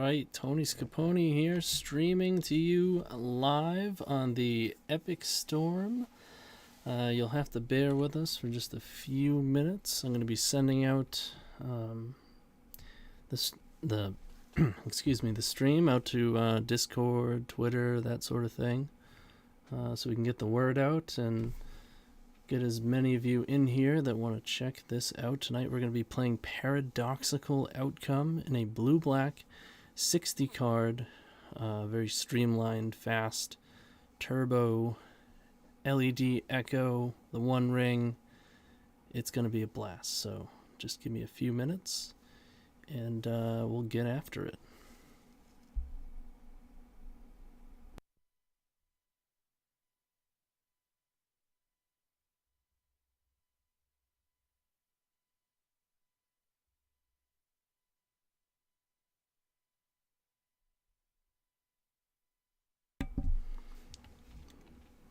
right, TonyScapone here, streaming to you live on the Epic Storm. You'll have to bear with us for just a few minutes. I'm going to be sending out the stream out to Discord, Twitter, that sort of thing, so we can get the word out and get as many of you in here that want to check this out. Tonight we're going to be playing Paradoxical Outcome in a blue-black 60 card, very streamlined, fast, turbo, LED Echo, the One Ring. It's going to be a blast, so just give me a few minutes and we'll get after it.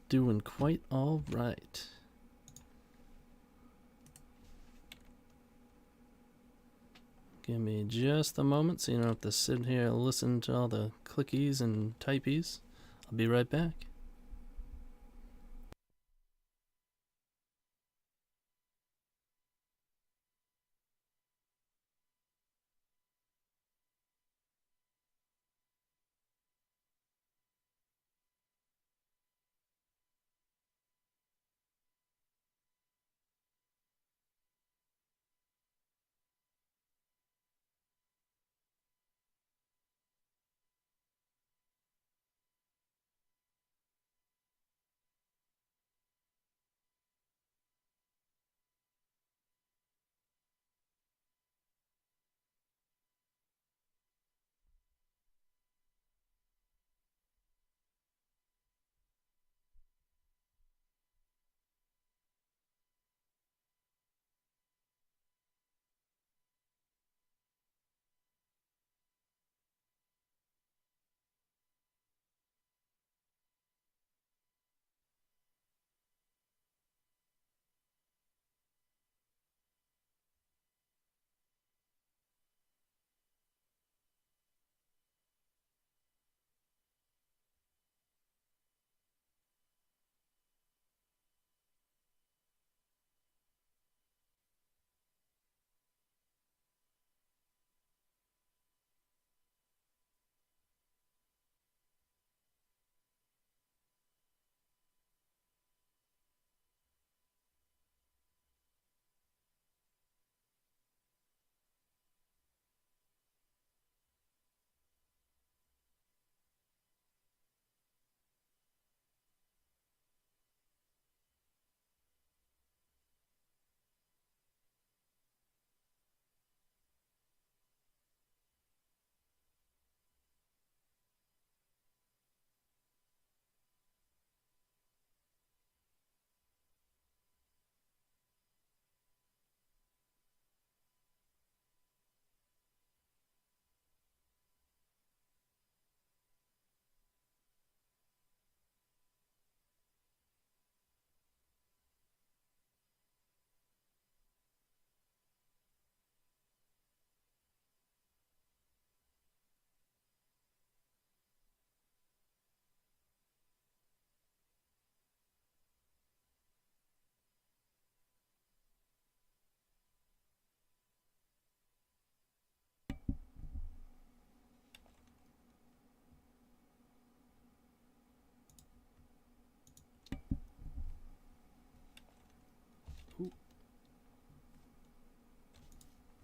Doing quite all right. Give me just a moment so you don't have to sit here and listen to all the clickies and typies. I'll be right back.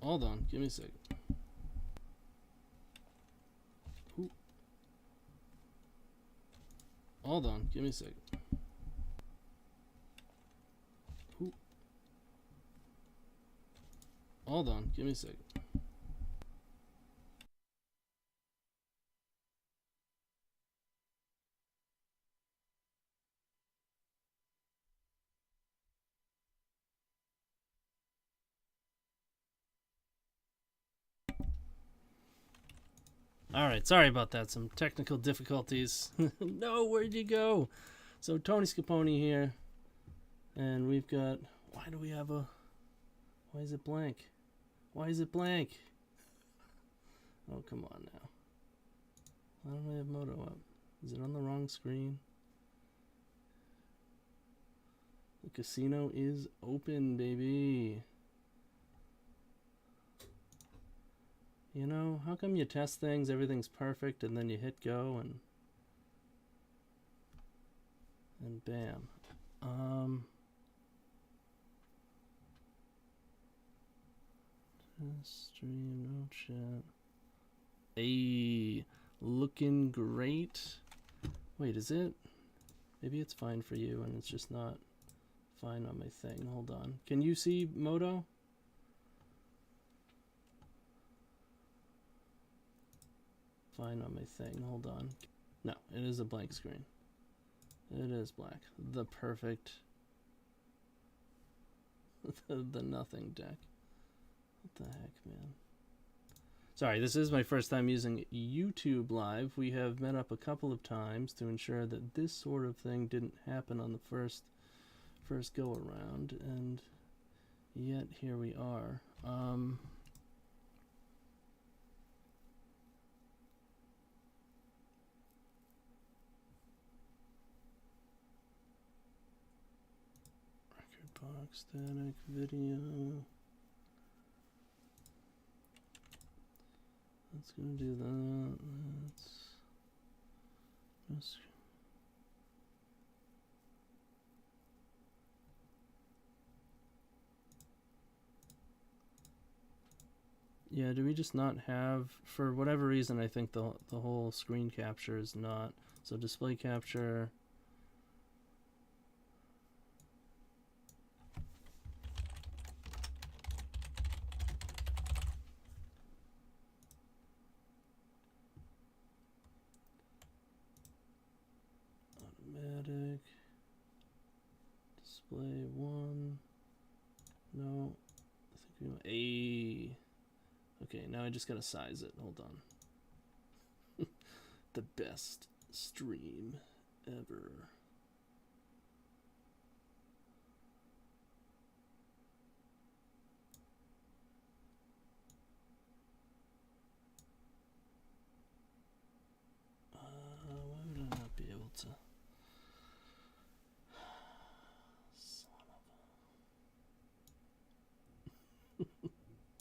Hold on, give me a second. Hold on, give me a second. Hold on, give me a second. Alright, sorry about that. Some technical difficulties. No, where'd you go? So, TonyScapone here. And we've got... Why do we have a... Why is it blank? Why is it blank? Oh, come on now. Why don't I have Moto up? Is it on the wrong screen? The casino is open, baby. You know, how come you test things, everything's perfect, and then you hit go and bam. Stream, no chat. Hey, looking great. Wait, is it? Maybe it's fine for you and it's just not fine on my thing. Hold on. Can you see Moto? Fine on my thing. Hold on. No, it is a blank screen. It is black. The perfect. the nothing deck. What the heck, man? Sorry, this is my first time using YouTube Live. We have met up a couple of times to ensure that this sort of thing didn't happen on the first go around, and yet here we are. Record box, static, video. That's gonna do that. Let's just yeah, do we just not have, for whatever reason, I think the whole screen capture is not, so display capture. Automatic. Display one. No. I think we want a. Okay, now I just gotta size it. Hold on. The best stream ever. Why would I not be able to?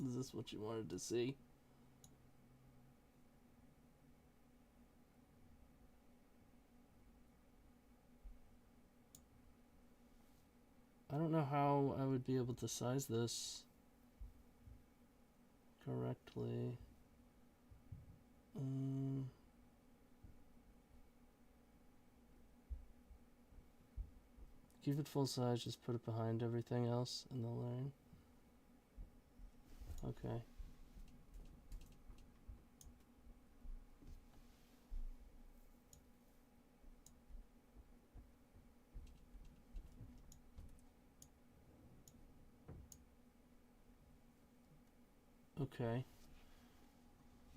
Is this what you wanted to see? I don't know how I would be able to size this correctly. Keep it full size, just put it behind everything else in the layering. Okay. Okay.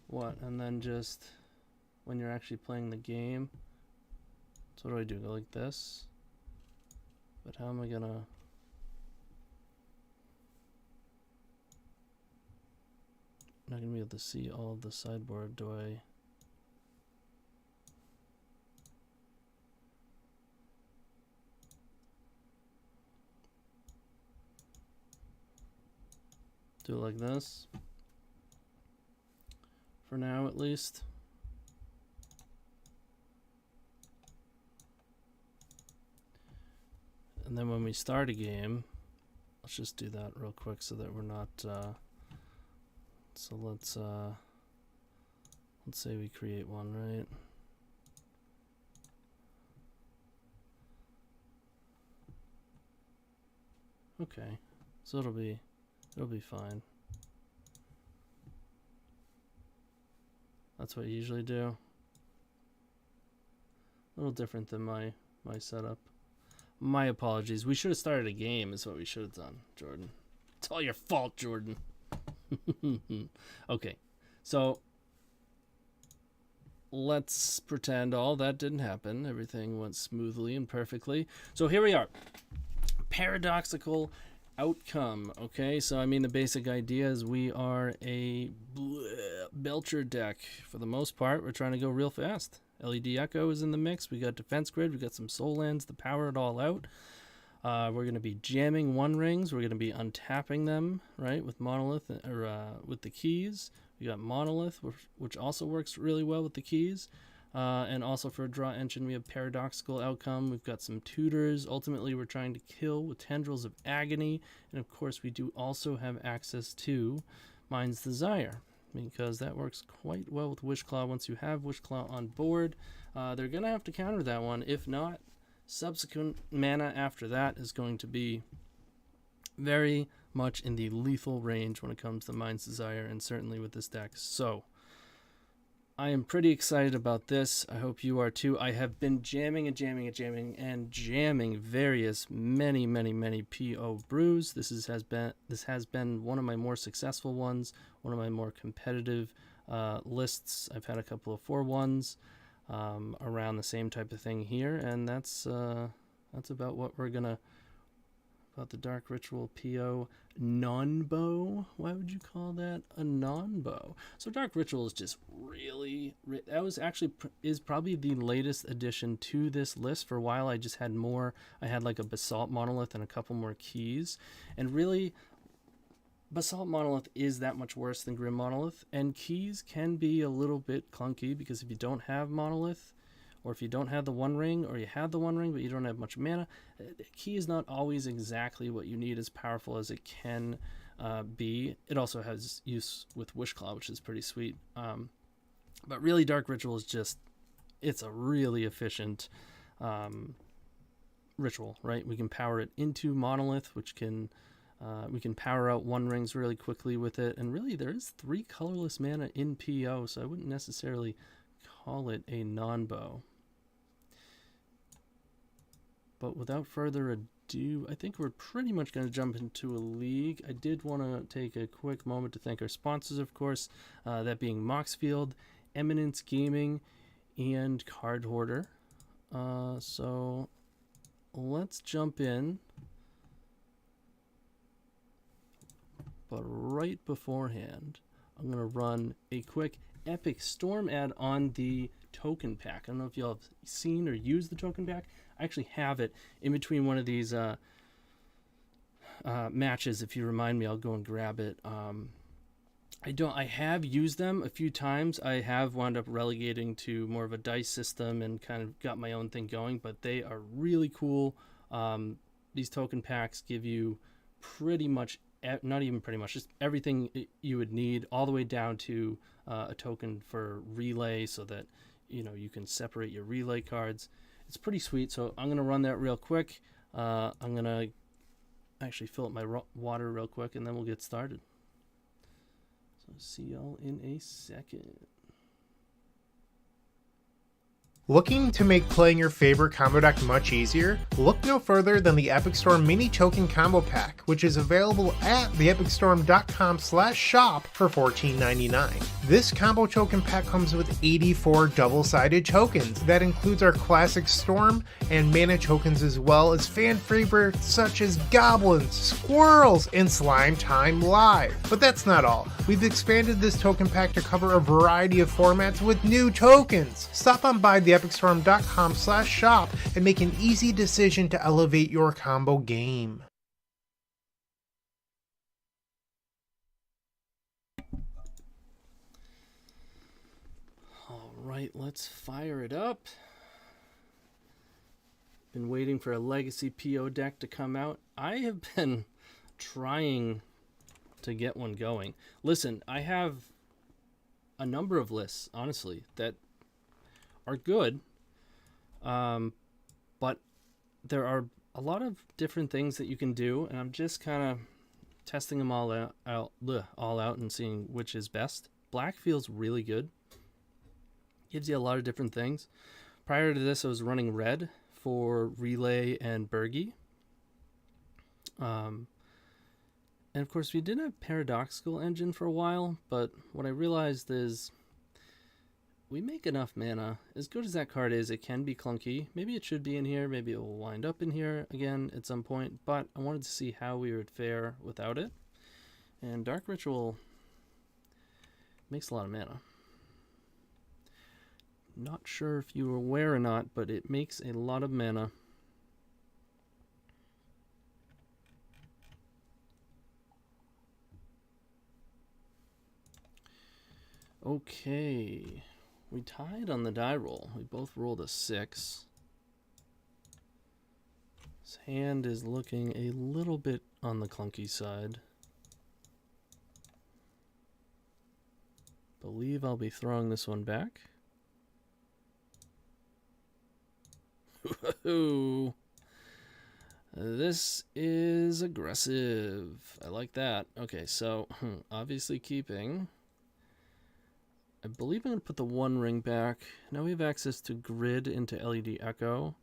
What? And then just when you're actually playing the game, so what do? Go like this? But how am I gonna? Not gonna be able to see all of the sideboard, do I? Do it like this? For now, at least. And then when we start a game, let's just do that real quick so that we're not, so let's say we create one, right? Okay, so it'll be fine. That's what I usually do. A little different than my setup. My apologies. We should have started a game is what we should have done, Jordan. It's all your fault, Jordan. Okay, so let's pretend all that didn't happen. Everything went smoothly and perfectly. So here we are. Paradoxical outcome. Okay, so I mean the basic idea is we are a belcher deck for the most part. We're trying to go real fast. LED Echo is in the mix. We got defense grid. We got some soul lands to power it all out. We're going to be jamming one rings. We're going to be untapping them, right, with monolith or with the keys. We got monolith, which also works really well with the keys. And also for a draw engine, we have Paradoxical Outcome. We've got some tutors. Ultimately, we're trying to kill with Tendrils of Agony. And of course, we do also have access to Mind's Desire, because that works quite well with Wishclaw. Once you have Wishclaw on board, they're going to have to counter that one. If not, subsequent mana after that is going to be very much in the lethal range when it comes to Mind's Desire, and certainly with this deck. So I am pretty excited about this. I hope you are too. I have been jamming various many PO brews. This has been one of my more successful ones, one of my more competitive lists. I've had a couple of 4-1s around the same type of thing here, and that's about what we're gonna about the Dark Ritual PO non-bow. Why would you call that a non-bow? So Dark Ritual is just really, that was actually is probably the latest addition to this list. For a while I just had more, I had like a Basalt Monolith and a couple more keys, and really Basalt Monolith is that much worse than Grim Monolith, and keys can be a little bit clunky, because if you don't have Monolith, or if you don't have the One Ring, or you have the One Ring but you don't have much mana, key is not always exactly what you need, as powerful as it can be. It also has use with Wishclaw, which is pretty sweet. But really, Dark Ritual is just, it's a really efficient ritual, right? We can power it into Monolith, which can we can power out One Rings really quickly with it, and really there is 3 colorless mana in PO, so I wouldn't necessarily call it a non-bow. But without further ado, I think we're pretty much going to jump into a league. I did want to take a quick moment to thank our sponsors, of course, that being Moxfield, Eminence Gaming, and Card Hoarder. So let's jump in. But right beforehand, I'm going to run a quick Epic Storm ad on the token pack. I don't know if y'all have seen or used the token pack. I actually have it in between one of these matches. If you remind me, I'll go and grab it. I have used them a few times. I have wound up relegating to more of a dice system and kind of got my own thing going, but they are really cool. These token packs give you pretty much, not even pretty much, just everything you would need, all the way down to a token for relay, so that you can separate your relay cards. It's pretty sweet. So I'm gonna run that real quick. I'm gonna actually fill up my water real quick, and then we'll get started. So see y'all in a second. Looking to make playing your favorite combo deck much easier? Look no further than the Epic Storm Mini Token Combo Pack, which is available at theepicstorm.com/shop for $14.99. This combo token pack comes with 84 double-sided tokens. That includes our classic Storm and mana tokens, as well as fan favorites such as Goblins, Squirrels, and Slime Time Live. But that's not all. We've expanded this token pack to cover a variety of formats with new tokens. Stop on by theepicstorm.com/shop and make an easy decision to elevate your combo game. All right, let's fire it up. Been waiting for a Legacy PO deck to come out. I have been trying to get one going. Listen, I have a number of lists, honestly, that are good, but there are a lot of different things that you can do, and I'm just kind of testing them all out and seeing which is best. Black feels really good. Gives you a lot of different things. Prior to this, I was running red for Relay and Bergie. And of course, we did have Paradoxical Engine for a while, but what I realized is we make enough mana. As good as that card is, it can be clunky. Maybe it should be in here. Maybe it will wind up in here again at some point. But I wanted to see how we would fare without it. And Dark Ritual makes a lot of mana. Not sure if you were aware or not, but it makes a lot of mana. Okay, we tied on the die roll. We both rolled a 6. His hand is looking a little bit on the clunky side. Believe I'll be throwing this one back. Whoa. This is aggressive. I like that. Okay, so obviously keeping. I believe I'm going to put the One Ring back. Now we have access to Grid into LED Echo.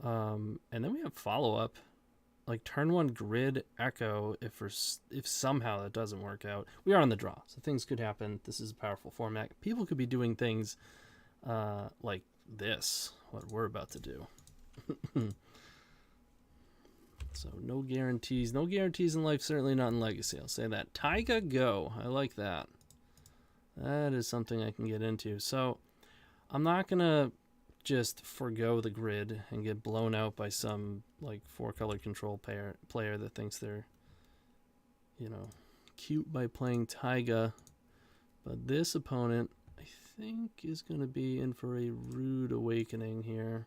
And then we have follow-up. Like turn 1 Grid Echo if somehow that doesn't work out. We are on the draw, so things could happen. This is a powerful format. People could be doing things like this, what we're about to do. So no guarantees. No guarantees in life, certainly not in Legacy. I'll say that. Taiga Go. I like that. That is something I can get into. So I'm not going to just forgo the grid and get blown out by some like 4-color control player that thinks they're, you know, cute by playing Taiga. But this opponent, I think, is going to be in for a rude awakening here.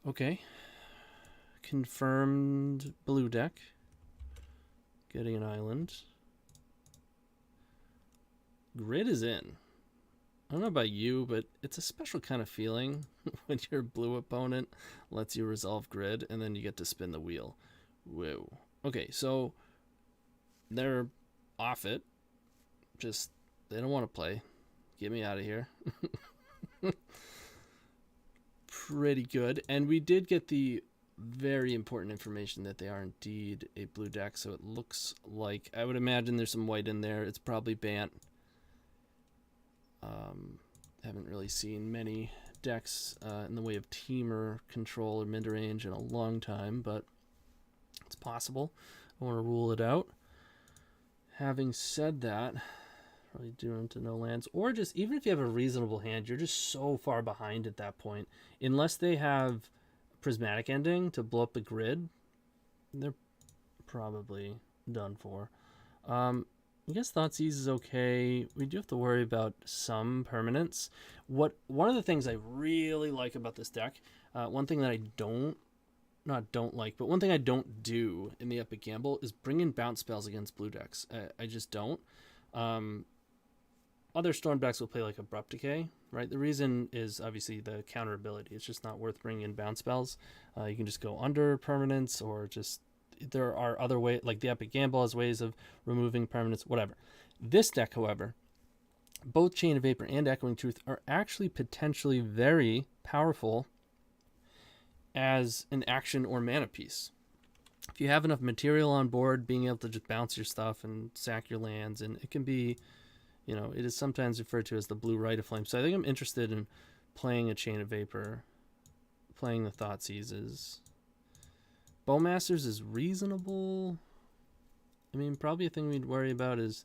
Okay. Confirmed blue deck. Getting an island. Grid is in. I don't know about you, but it's a special kind of feeling when your blue opponent lets you resolve grid and then you get to spin the wheel. Whoa. Okay, so they're off it. Just, they don't want to play. Get me out of here. Pretty good. And we did get the very important information that they are indeed a blue deck, so it looks like, I would imagine there's some white in there. It's probably Bant. Haven't really seen many decks in the way of Temur control or mid-range in a long time, but it's possible. I want to rule it out. Having said that, probably doing to no lands, or just even if you have a reasonable hand, you're just so far behind at that point. Unless they have Prismatic Ending to blow up the grid, they're probably done for. I guess Thoughtseize is okay. We do have to worry about some permanents. One of the things I really like about this deck, one thing that I don't like, but one thing I don't do in the Epic Gamble is bring in bounce spells against blue decks. I just don't. Other Storm decks will play like Abrupt Decay, right? The reason is obviously the counter ability. It's just not worth bringing in bounce spells. You can just go under permanents, or just, there are other ways, like the Epic Gamble has ways of removing permanents, whatever. This deck, however, both Chain of Vapor and Echoing Truth are actually potentially very powerful as an action or mana piece. If you have enough material on board, being able to just bounce your stuff and sack your lands, and it can be, you know, it is sometimes referred to as the blue Rite of Flame. So I think I'm interested in playing a Chain of Vapor, playing the Thoughtseizes. Bowmasters is reasonable. I mean, probably a thing we'd worry about is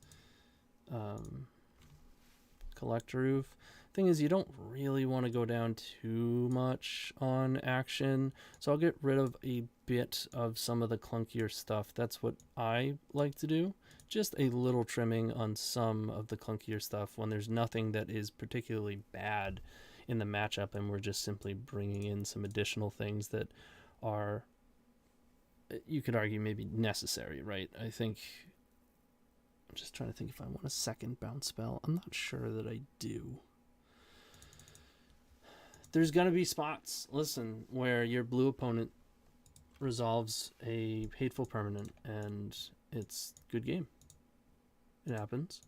Collector Roof. Thing is, you don't really want to go down too much on action, so I'll get rid of a bit of some of the clunkier stuff. That's what I like to do. Just a little trimming on some of the clunkier stuff when there's nothing that is particularly bad in the matchup, and we're just simply bringing in some additional things that are, you could argue, maybe necessary, right? I think, I'm just trying to think if I want a second bounce spell. I'm not sure that I do. There's going to be spots, listen, where your blue opponent resolves a hateful permanent and it's good game. It happens.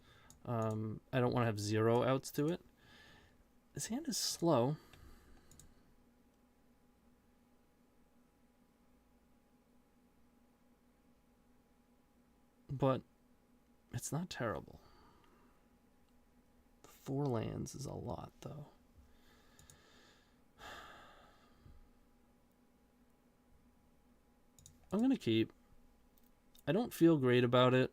I don't want to have 0 outs to it. This hand is slow. but it's not terrible. 4 lands is a lot, though. I'm going to keep. I don't feel great about it.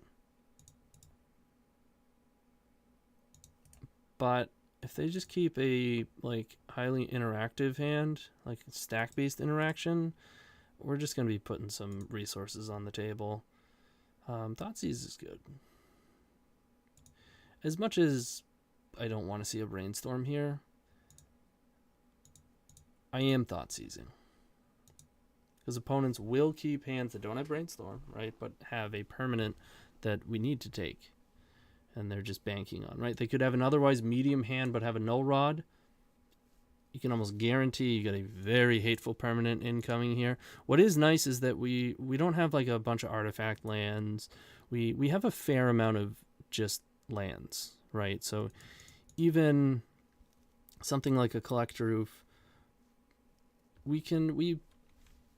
But if they just keep a like highly interactive hand, like stack-based interaction, we're just going to be putting some resources on the table. Thoughtseize is good. As much as I don't want to see a brainstorm here, I am Thoughtseizing. Because opponents will keep hands that don't have brainstorm, right? But have a permanent that we need to take. And they're just banking on, right? They could have an otherwise medium hand but have a null rod. You can almost guarantee you got a very hateful permanent incoming here. What is nice is that we don't have like a bunch of artifact lands. We have a fair amount of just lands, right? So even something like a Collector Roof, we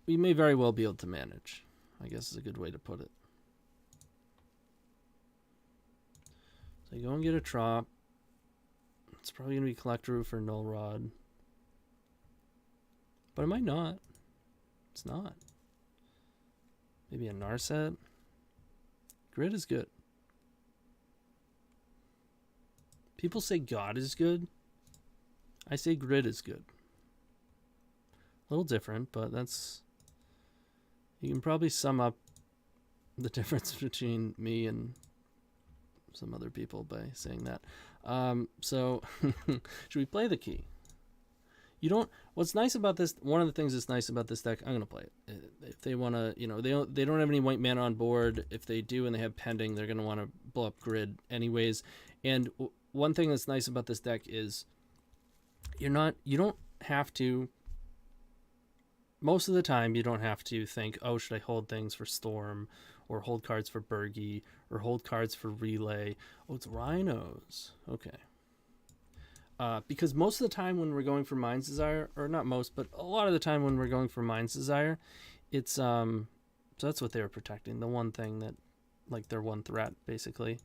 may very well be able to manage, I guess is a good way to put it. So you go and get a Trop. It's probably going to be Collector Roof or Null Rod. But it might not. It's not. Maybe a Narset. Grid is good. People say God is good. I say Grid is good. A little different, but that's... You can probably sum up the difference between me and some other people by saying that. So, should we play the key? You don't... What's nice about this... One of the things that's nice about this deck... I'm going to play it. If they want to... You know, they don't have any white mana on board. If they do and they have pending, they're going to want to blow up Grid anyways. And one thing that's nice about this deck is... You don't have to... Most of the time, you don't have to think, oh, should I hold things for Storm, or hold cards for Burgie, or hold cards for Relay. Oh, it's Rhinos. Okay. Because most of the time when we're going for Mind's Desire, or not most, but a lot of the time when we're going for Mind's Desire, it's, so that's what they were protecting. The one thing that, like, their one threat, basically.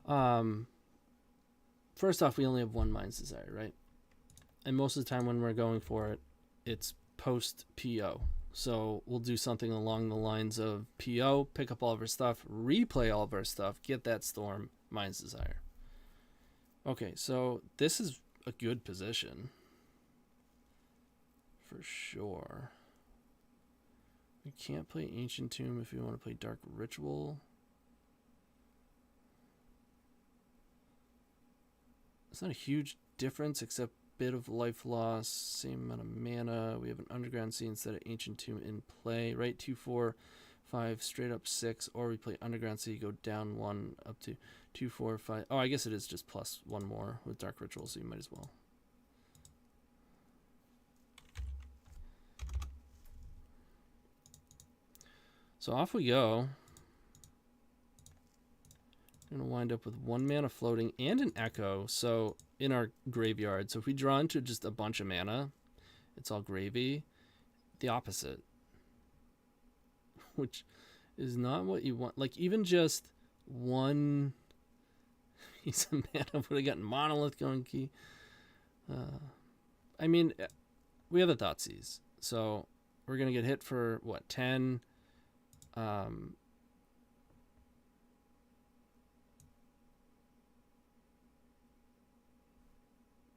First off, we only have one Mind's Desire, right? And most of the time when we're going for it, it's post PO. So we'll do something along the lines of PO, pick up all of our stuff, replay all of our stuff, get that Storm, Mind's Desire. Okay, so this is a good position. For sure. We can't play Ancient Tomb if we want to play Dark Ritual. It's not a huge difference except bit of life loss, same amount of mana. We have an Underground Sea instead of Ancient Tomb in play, right? 2, 4, 5, straight up 6, or we play Underground Sea, go down 1 up to 2, 4, 5. Oh, I guess it is just plus 1 more with Dark Ritual, so you might as well. So off we go. We're going to wind up with 1 mana floating and an Echo, so in our graveyard. So if we draw into just a bunch of mana, it's all gravy. The opposite. Which is not what you want. Like, even just 1 piece of mana would have gotten Monolith going key. I mean, we have a Thoughtseize. So we're going to get hit for, what, 10?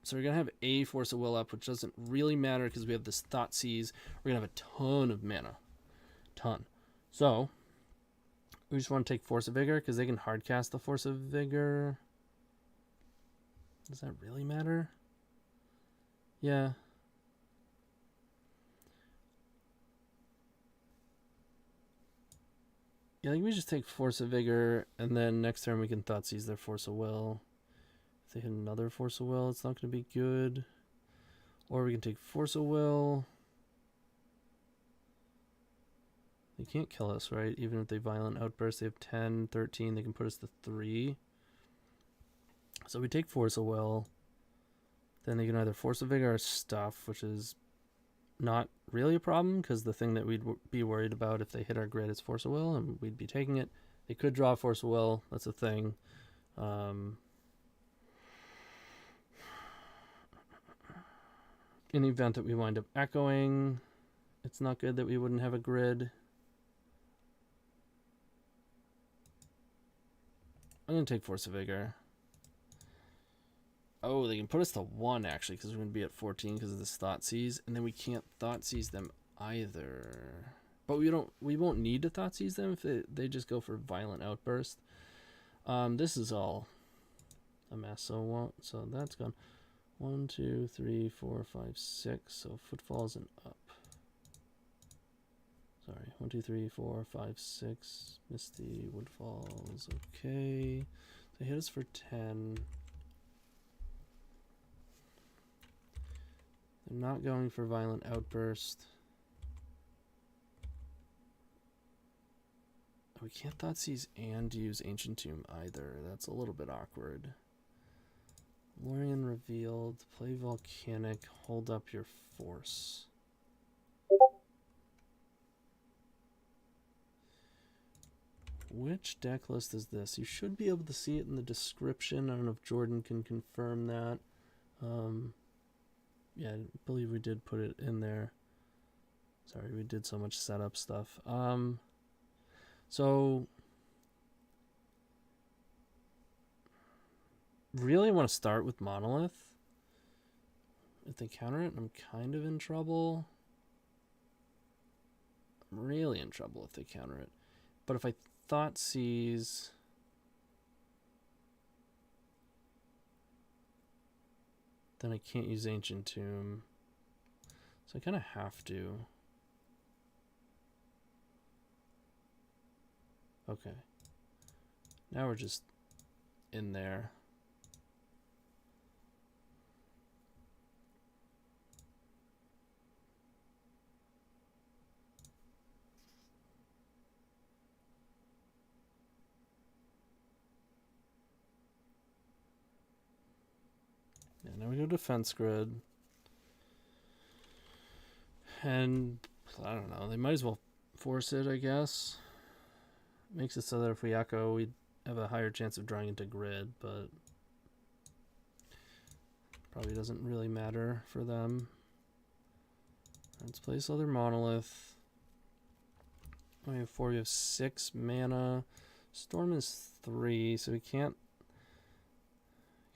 So we're going to have a Force of Will up, which doesn't really matter because we have this Thoughtseize. We're going to have a ton of mana. Ton. So, we just want to take Force of Vigor because they can hardcast the Force of Vigor. Does that really matter? Yeah. Yeah, I think we just take Force of Vigor, and then next turn we can Thoughtseize their Force of Will. If they hit another Force of Will, it's not going to be good. Or we can take Force of Will. They can't kill us, right? Even if they Violent Outburst, they have 10, 13. They can put us to 3. So we take Force of Will. Then they can either Force of Vigor or Stuff, which is not really a problem, because the thing that we'd be worried about if they hit our grid is Force of Will, and we'd be taking it. They could draw Force of Will. That's a thing. In the event that we wind up echoing, it's not good that we wouldn't have a grid. I'm going to take Force of Vigor. Oh, they can put us to 1, actually, because we're going to be at 14 because of this Thoughtseize. And then we can't Thoughtseize them either. But we won't need to Thoughtseize them if they just go for Violent Outburst. This is all a mess, so that's gone. 1, 2, 3, 4, 5, 6. So Footfalls and up. Sorry, 1, 2, 3, 4, 5, 6. Misty, Woodfalls. Okay. They hit us for 10. They're not going for Violent Outburst. We can't Thoughtseize and use Ancient Tomb either. That's a little bit awkward. Lorien revealed. Play Volcanic. Hold up your force. Which deck list is this? You should be able to see it in the description. I don't know if Jordan can confirm that. Yeah, I believe we did put it in there. Sorry, we did so much setup stuff. So really want to start with Monolith. If they counter it, I'm kind of in trouble. I'm really in trouble if they counter it. But if I Thoughtseize, then I can't use Ancient Tomb. So I kind of have to. Okay. Now we're just in there. Yeah, now we go Defense Grid. And I don't know, they might as well force it, I guess. Makes it so that if we echo, we'd have a higher chance of drawing into grid, but probably doesn't really matter for them. Let's place other Monolith. We have 4, we have 6 mana. Storm is 3, so we can't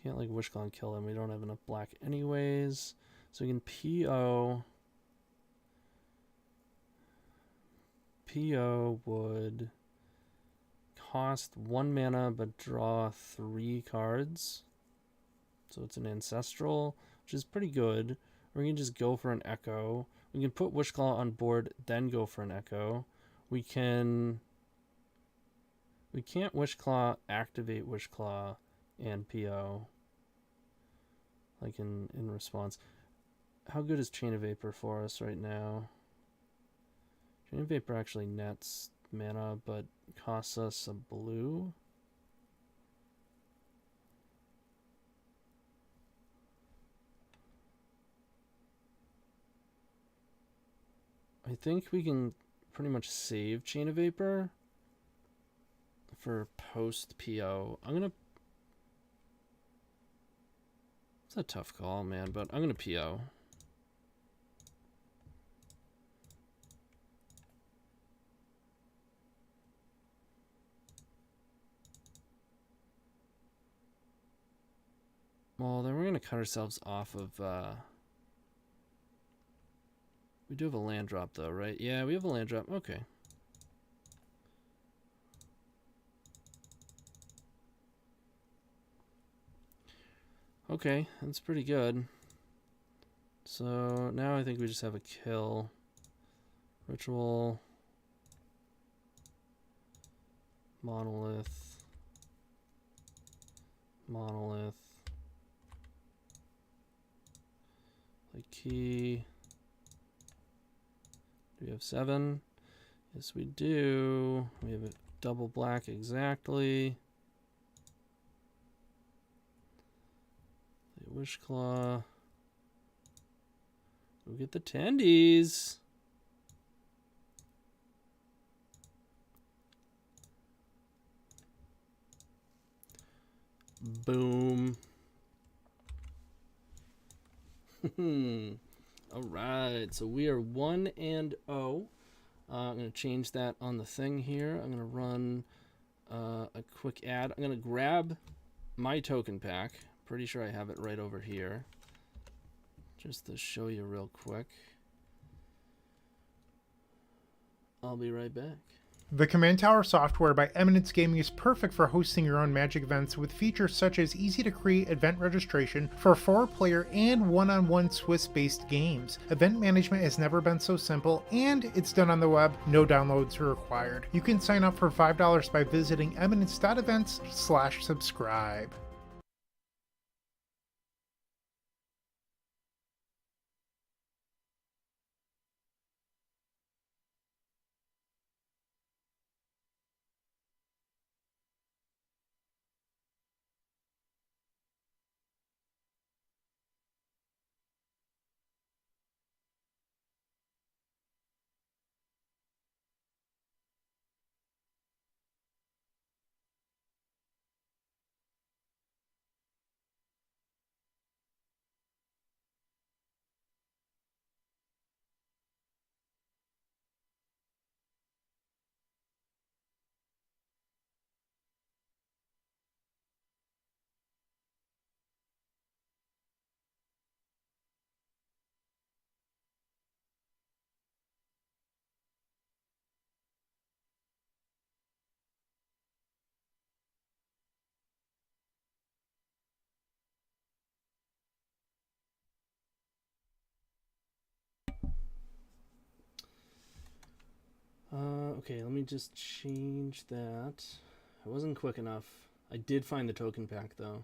like Wishclaw and kill him. We don't have enough black anyways. So we can PO. PO would cost 1 mana but draw 3 cards. So it's an Ancestral, which is pretty good. Or we can just go for an Echo. We can put Wishclaw on board, then go for an Echo. We can't Wishclaw activate Wishclaw and PO. Like in response. How good is Chain of Vapor for us right now? Chain of Vapor actually nets mana, but costs us a blue. I think we can pretty much save Chain of Vapor for post PO. It's a tough call, man, but I'm gonna PO. Well, then we're going to cut ourselves off of... we do have a land drop, though, right? Yeah, we have a land drop. Okay. Okay, that's pretty good. So now I think we just have a kill. Ritual. Monolith. Monolith. Play key. Do we have 7? Yes, we do. We have a double black exactly. Play Wishclaw. Go get the tendies. Boom. All right, so we are 1-0. I'm going to change that on the thing here. I'm going to run a quick ad. I'm going to grab my token pack. Pretty sure I have it right over here. Just to show you real quick. I'll be right back. The Command Tower software by Eminence Gaming is perfect for hosting your own Magic events with features such as easy-to-create event registration for 4-player and one-on-one Swiss-based games. Event management has never been so simple, and it's done on the web, no downloads are required. You can sign up for $5 by visiting eminence.events/subscribe. Okay, let me just change that. I wasn't quick enough. I did find the token pack, though.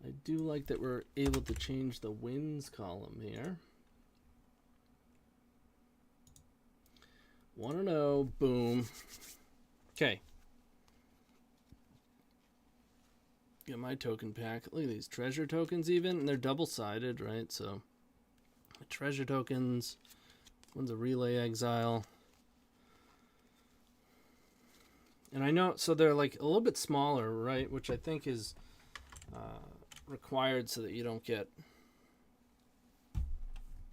I do like that we're able to change the wins column here. 1-0, boom. Okay. Get my token pack. Look at these treasure tokens even, and they're double-sided, right? So, treasure tokens. One's a relay exile. And I know, so they're like a little bit smaller, right? Which I think is required so that you don't get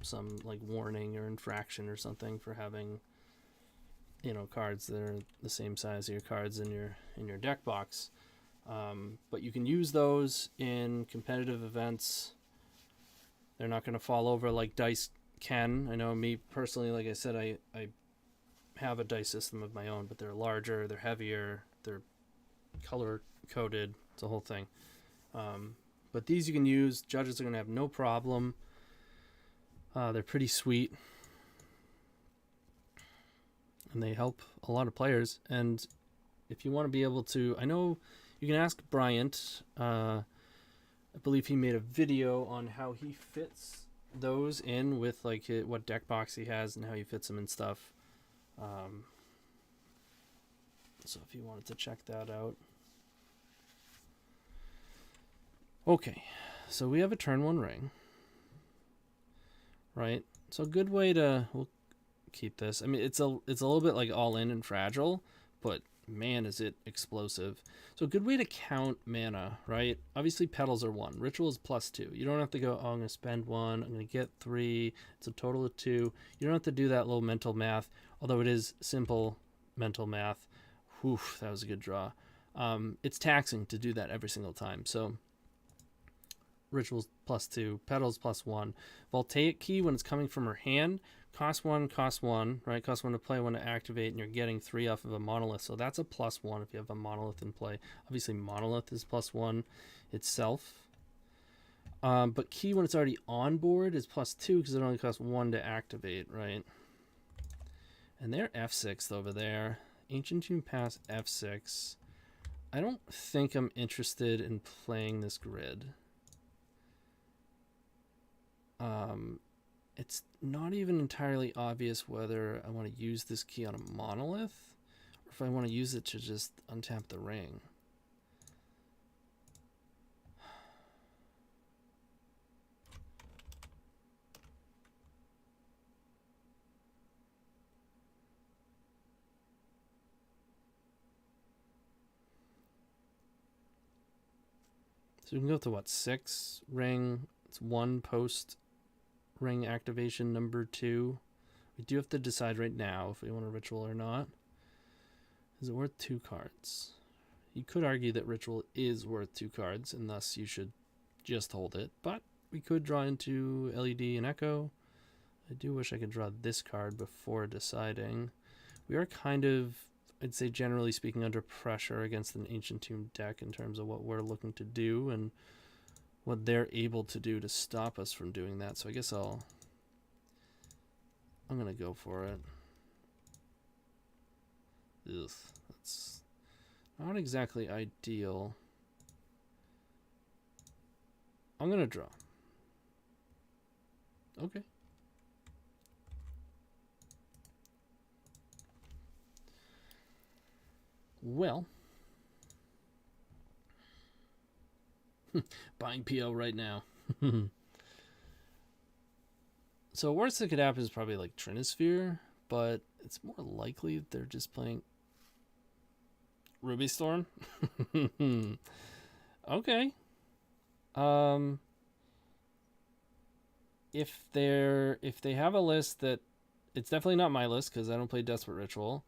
some like warning or infraction or something for having, you know, cards that are the same size as your cards in your deck box. But you can use those in competitive events. They're not going to fall over like dice can. I know me personally, like I said, I have a dice system of my own, but they're larger, they're heavier, they're color coded. It's a whole thing. But these you can use. Judges are going to have no problem. They're pretty sweet. And they help a lot of players. And if you want to be able to, I know you can ask Bryant. I believe he made a video on how he fits those in with like what deck box he has and how he fits them and stuff. So if you wanted to check that out. Okay, so we have a turn 1 ring. Right? So a good way to, we'll keep this. I mean, it's a little bit like all in and fragile, but man, is it explosive. So a good way to count mana, right? Obviously petals are 1. Ritual is +2. You don't have to go, oh, I'm going to spend 1. I'm going to get 3. It's a total of 2. You don't have to do that little mental math, although it is simple mental math. Whew, that was a good draw. It's taxing to do that every single time. So Rituals +2, petals +1. Voltaic Key, when it's coming from her hand, cost 1, right? Cost 1 to play, 1 to activate, and you're getting 3 off of a monolith. So that's a +1 if you have a monolith in play. Obviously, monolith is +1 itself. But Key, when it's already on board, is +2 because it only costs 1 to activate, right? And they're F6 over there. Ancient Tomb Pass F6. I don't think I'm interested in playing this grid. It's not even entirely obvious whether I want to use this key on a monolith or if I want to use it to just untap the ring. So we can go to what, 6 ring? It's 1 post ring activation number 2. We do have to decide right now if we want a ritual or not. Is it worth 2 cards? You could argue that ritual is worth 2 cards, and thus you should just hold it. But we could draw into LED and Echo. I do wish I could draw this card before deciding. We are kind of, I'd say generally speaking, under pressure against an Ancient Tomb deck in terms of what we're looking to do and what they're able to do to stop us from doing that. So I guess I'm going to go for it. Ugh, that's not exactly ideal. I'm going to draw. Okay. Well, buying PO right now. So worst that could happen is probably like Trinisphere, but it's more likely that they're just playing Ruby Storm. Okay. If they have a list that, it's definitely not my list because I don't play Desperate Ritual.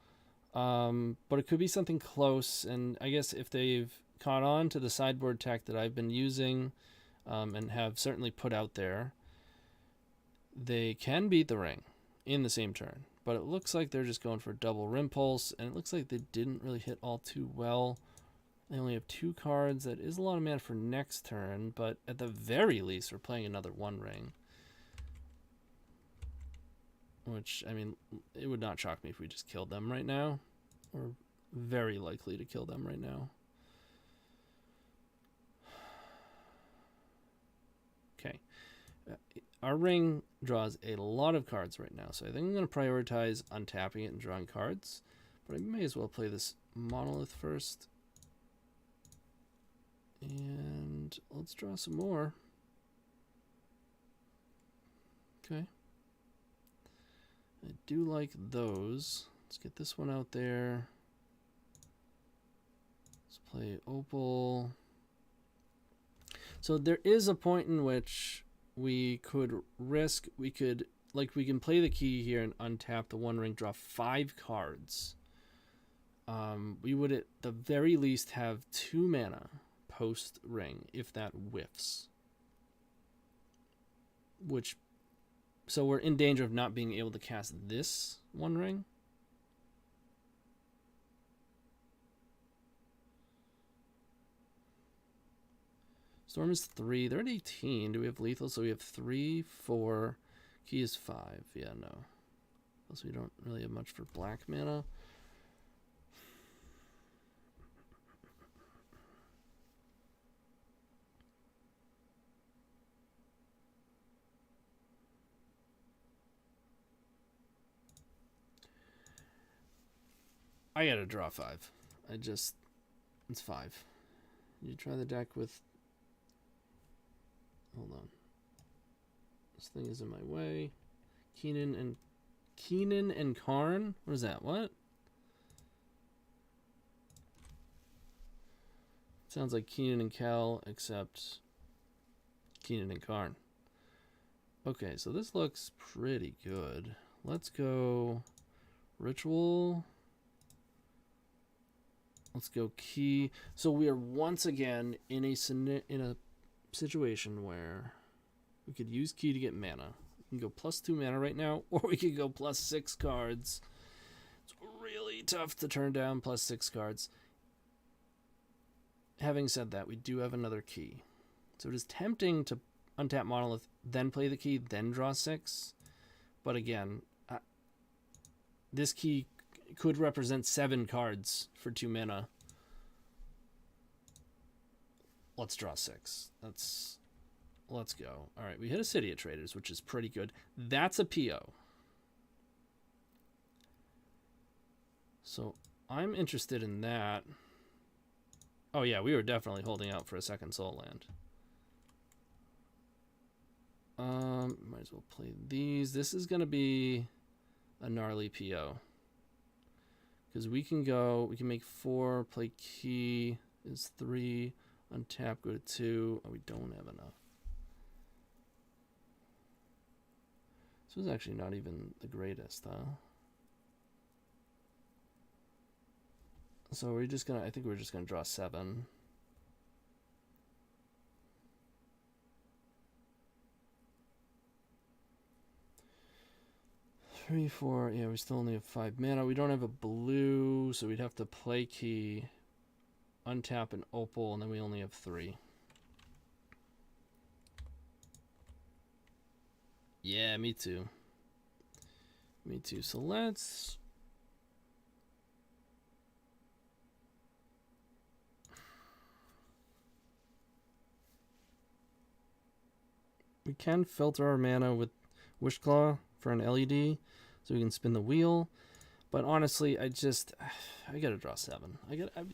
But it could be something close, and I guess if they've caught on to the sideboard tech that I've been using, and have certainly put out there, they can beat the ring in the same turn. But it looks like they're just going for double Rim Pulse, and it looks like they didn't really hit all too well. They only have 2 cards. That is a lot of mana for next turn, but at the very least, we're playing another One Ring. Which, I mean, it would not shock me if we just killed them right now. We're very likely to kill them right now. Okay. Our ring draws a lot of cards right now, so I think I'm going to prioritize untapping it and drawing cards. But I may as well play this Monolith first. And let's draw some more. Okay. I do like those. Let's get this one out there. Let's play Opal. So there is a point in which we could risk, we can play the key here and untap the One Ring, draw 5 cards. We would at the very least have 2 mana post ring if that whiffs. So we're in danger of not being able to cast this One Ring. Storm is 3. They're at 18. Do we have lethal? So we have 3, 4. Key is 5. Yeah, no. Plus we don't really have much for black mana. I gotta draw 5. It's 5. You try the deck with... Hold on. This thing is in my way. Keenan and Karn? What is that? What? Sounds like Keenan and Kel, except Keenan and Karn. Okay, so this looks pretty good. Let's go Ritual. Let's go Key. So we are once again in a situation where we could use Key to get mana. We can go +2 mana right now, or we could go +6 cards. It's really tough to turn down +6 cards. Having said that, we do have another Key. So it is tempting to untap Monolith, then play the Key, then draw 6. But again, this Key could represent 7 cards for 2 mana. Let's draw 6. Let's go. All right, we hit a City of Traders, which is pretty good. That's a PO. So I'm interested in that. Oh yeah, we were definitely holding out for a second Soul Land. Might as well play these. This is gonna be a gnarly PO. Because we can make 4, play Key is 3. Untap, go to 2. Oh, we don't have enough. This was actually not even the greatest, huh? So we're just gonna, I think we're just gonna draw 7. Three, 4, yeah, we still only have 5 mana. We don't have a blue, so we'd have to play key, untap an opal, and then we only have 3. Yeah, me too. Me too. So let's... We can filter our mana with Wishclaw for an LED, so we can spin the wheel. But honestly, I gotta draw 7.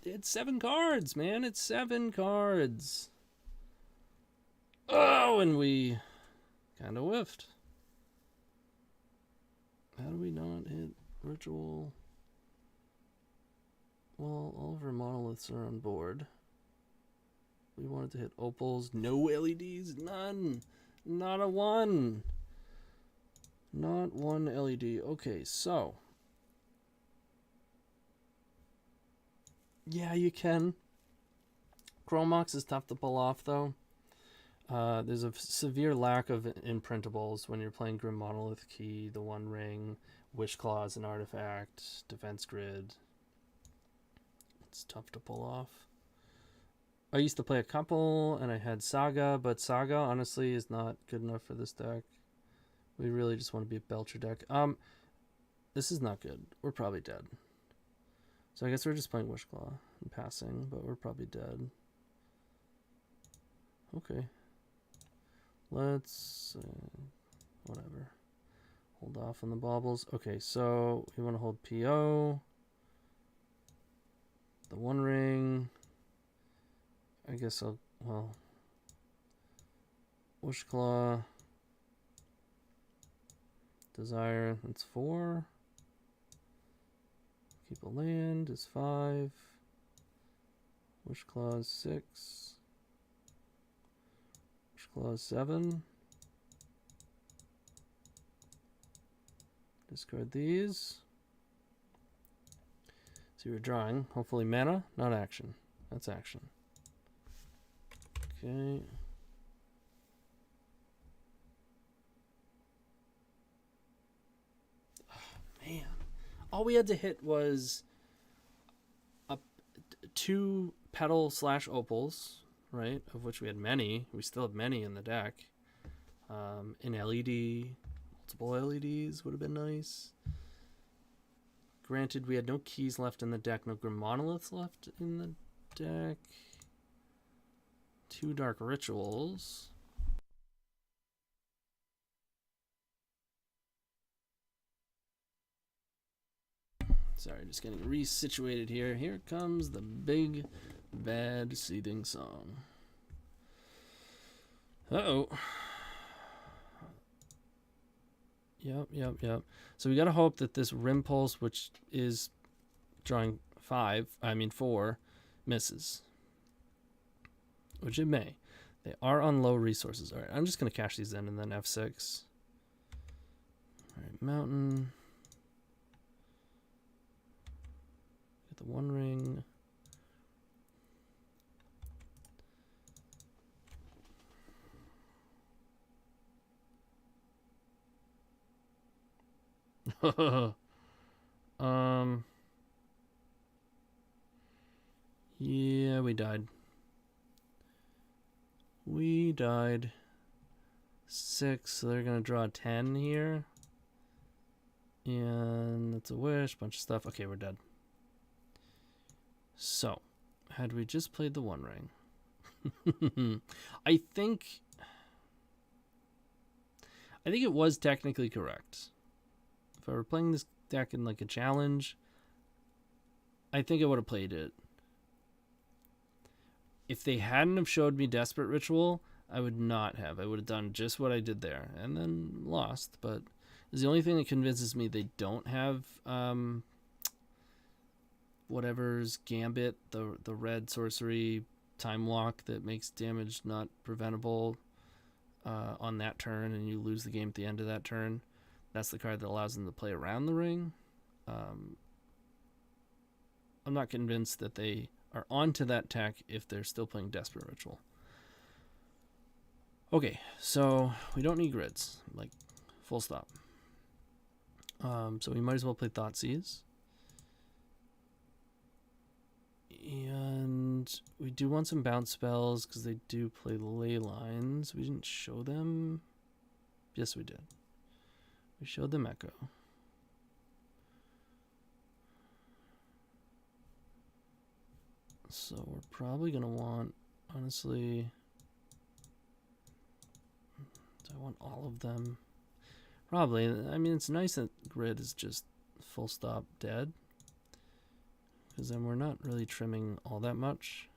It's 7 cards, man. It's 7 cards. Oh, and we kind of whiffed. How do we not hit ritual? Well, all of our monoliths are on board. We wanted to hit opals. No LEDs. None. Not a 1. Not 1 LED. Okay, so. Yeah, you can. Chromox is tough to pull off, though. There's a severe lack of imprintables when you're playing Grim Monolith Key, the One Ring, Wishclaw is an artifact, Defense Grid. It's tough to pull off. I used to play a couple, and I had Saga, but Saga, honestly, is not good enough for this deck. We really just want to be a Belcher deck. This is not good. We're probably dead. So I guess we're just playing Wishclaw and passing, but we're probably dead. Okay. Let's... whatever. Hold off on the baubles. Okay, so we want to hold PO. The One Ring. I guess I'll... well... Wishclaw. Desire, that's 4. Keep a land is 5. Wishclaw is 6. Wishclaw is 7. Discard these. So you're drawing, hopefully mana, not action. That's action. Okay. Man, all we had to hit was 2 petal / opals, right? Of which we had many. We still have many in the deck. An LED, multiple LEDs would have been nice. Granted, we had no keys left in the deck, no Grim Monoliths left in the deck. 2 Dark Rituals. Sorry, just getting resituated here. Here comes the big, bad seething song. Uh-oh. Yep. So we gotta hope that this Rim Pulse, which is drawing 4, misses. Which it may. They are on low resources. Alright, I'm just gonna cash these in and then F6. Alright, Mountain. The One Ring. Yeah, we died. We died. 6, so they're gonna draw 10 here. And that's a wish, bunch of stuff. Okay, we're dead. So, had we just played the One Ring, I think it was technically correct. If I were playing this deck in like a challenge, I think I would have played it. If they hadn't have showed me Desperate Ritual, I would not have. I would have done just what I did there and then lost. But it's the only thing that convinces me they don't have whatever's Gambit, the red sorcery time walk that makes damage not preventable on that turn, and you lose the game at the end of that turn. That's the card that allows them to play around the ring. I'm not convinced that they are onto that tech if they're still playing Desperate Ritual. Okay, so we don't need grids, like, full stop. So we might as well play Thoughtseize. And we do want some bounce spells because they do play Leylines. We didn't show them. Yes, we did. We showed them Echo. So we're probably going to want, honestly, do I want all of them? Probably. I mean, it's nice that grid is just full stop dead, because then we're not really trimming all that much.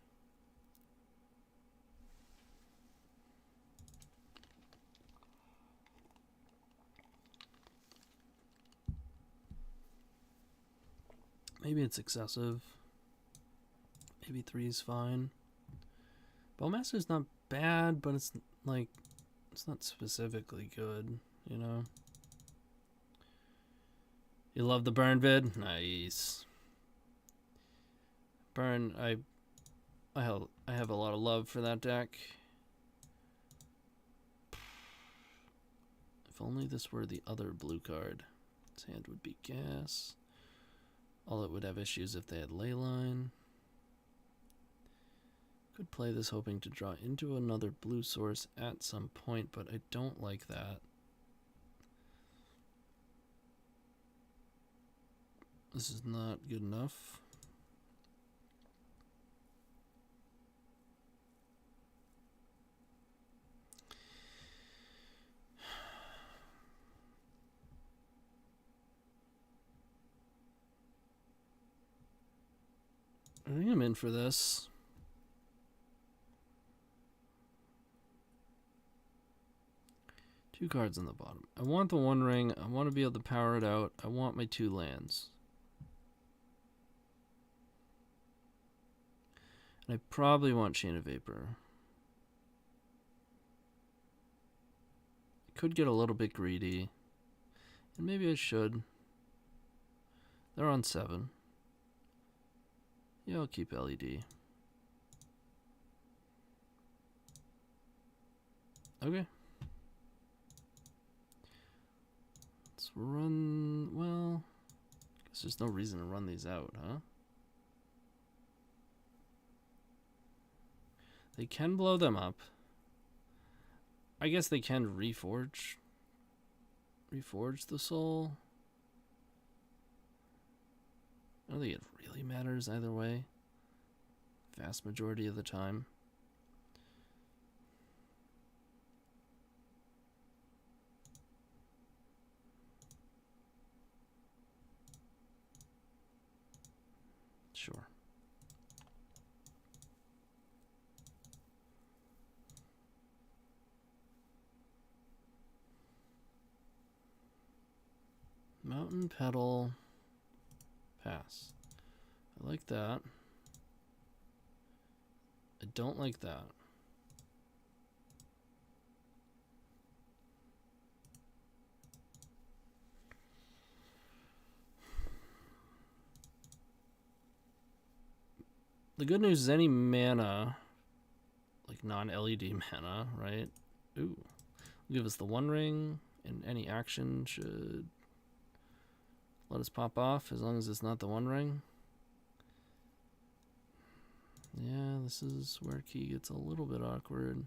Maybe it's excessive. Maybe 3 is fine. Bowmaster's not bad, but it's like, it's not specifically good, you know? You love the burn vid? Nice. Burn, I have a lot of love for that deck. If only this were the other blue card. Its hand would be gas. All it would have issues if they had Leyline. Could play this hoping to draw into another blue source at some point, but I don't like that. This is not good enough. I think I'm in for this. Two cards on the bottom. I want the One Ring. I want to be able to power it out. I want my 2 lands. And I probably want Chain of Vapor. I could get a little bit greedy. And maybe I should. They're on 7. Yeah, I'll keep LED. Okay. Let's run, well, I guess there's no reason to run these out, huh? They can blow them up. I guess they can reforge the soul. I don't think it really matters either way. Vast majority of the time. Sure. Mountain Petal. Pass. I like that. I don't like that. The good news is any mana, like non-LED mana, right? Ooh. Give us the One Ring, and any action should let us pop off as long as it's not the One Ring. Yeah, this is where key gets a little bit awkward.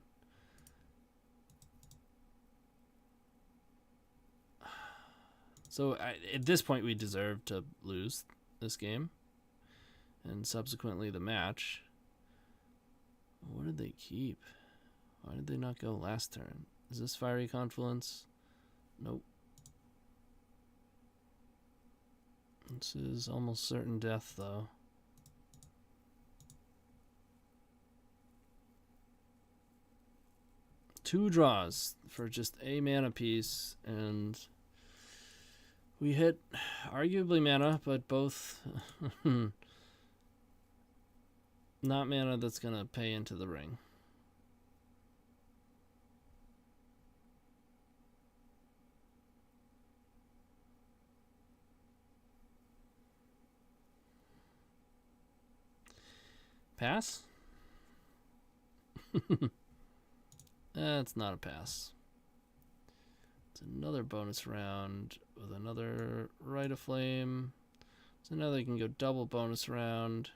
So at this point, we deserve to lose this game. And subsequently the match. What did they keep? Why did they not go last turn? Is this Fiery Confluence? Nope. This is almost certain death, though. Two draws for just a mana piece, and we hit arguably mana, but both Not mana that's going to pay into the ring. Pass? That's not a pass. It's another bonus round with another Rite of Flame. So now they can go double bonus round.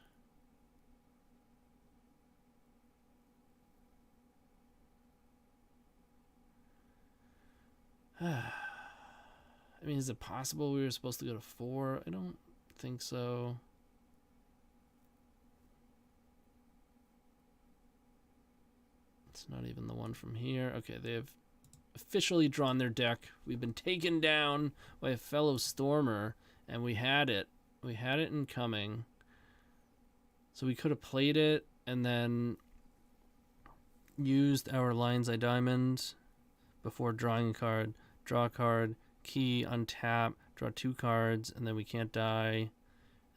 I mean, is it possible we were supposed to go to 4? I don't think so. It's not even the one from here. Okay, they have officially drawn their deck. We've been taken down by a fellow Stormer, and we had it. We had it incoming. So we could have played it and then used our Lion's Eye Diamond before drawing a card. Draw a card, key, untap, draw 2 cards, and then we can't die. And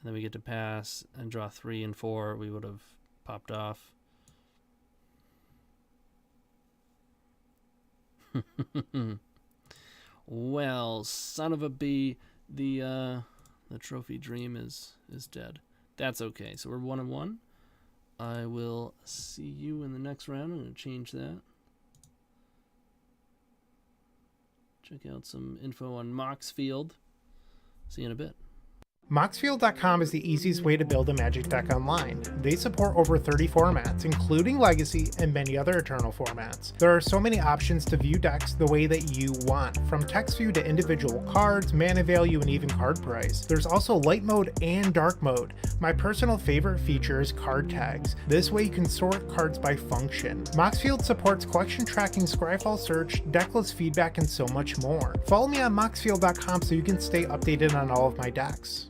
then we get to pass and draw 3 and 4. We would have popped off. Well, son of a bee, the trophy dream is dead. That's okay. So we're 1-1. I will see you in the next round. I'm going to change that. Check out some info on Moxfield. See you in a bit. Moxfield.com is the easiest way to build a Magic deck online. They support over 30 formats, including Legacy and many other Eternal formats. There are so many options to view decks the way that you want, from text view to individual cards, mana value, and even card price. There's also light mode and dark mode. My personal favorite feature is card tags. This way you can sort cards by function. Moxfield supports collection tracking, Scryfall search, decklist feedback, and so much more. Follow me on Moxfield.com so you can stay updated on all of my decks.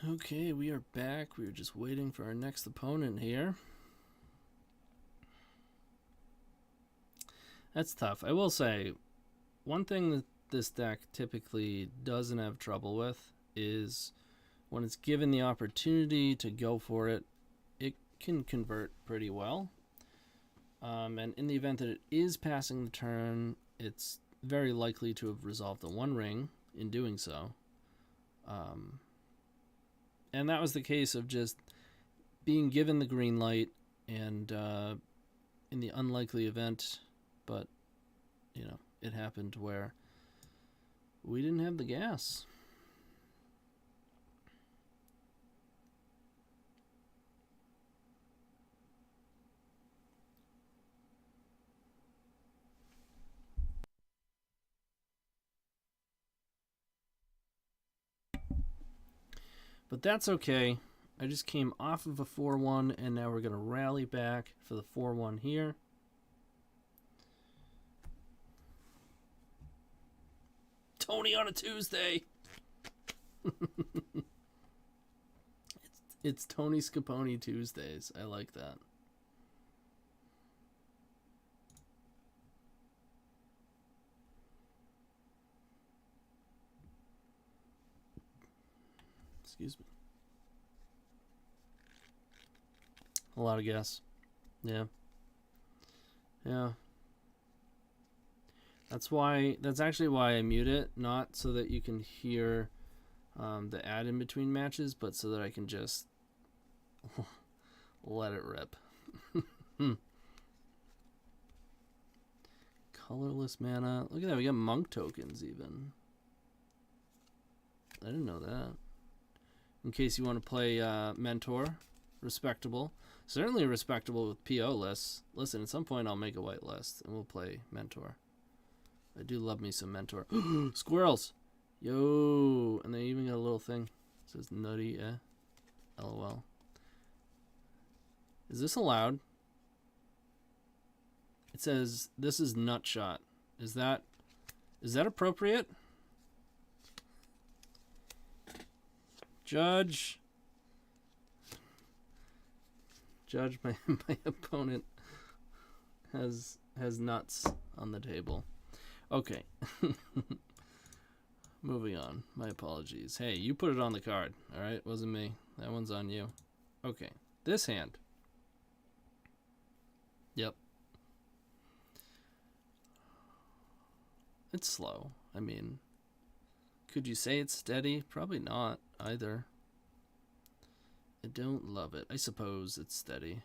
Okay, we are back. We were just waiting for our next opponent here. That's tough. I will say, one thing that this deck typically doesn't have trouble with is when it's given the opportunity to go for it, it can convert pretty well. And in the event that it is passing the turn, it's very likely to have resolved the One Ring in doing so. And that was the case of just being given the green light and in the unlikely event, but, you know, it happened where we didn't have the gas. But that's okay. I just came off of a 4-1, and now we're going to rally back for the 4-1 here. Tony on a Tuesday! It's TonyScapone Tuesdays. I like that. Excuse me. A lot of gas. Yeah. Yeah. That's actually why I mute it, not so that you can hear the ad in between matches, but so that I can just let it rip. Colorless mana. Look at that, we got monk tokens even. I didn't know that. In case you want to play Mentor, respectable. Certainly respectable with PO lists. Listen, at some point I'll make a white list and we'll play Mentor. I do love me some Mentor. Squirrels! Yo! And they even got a little thing. It says nutty, LOL. Is this allowed? It says this is nutshot. Is that appropriate? Judge, my opponent has nuts on the table. Okay. moving on. My apologies. Hey, you put it on the card, alright? Wasn't me. That one's on you. Okay, this hand. Yep. It's slow. I mean, could you say it's steady? Probably not either. I don't love it. I suppose it's steady.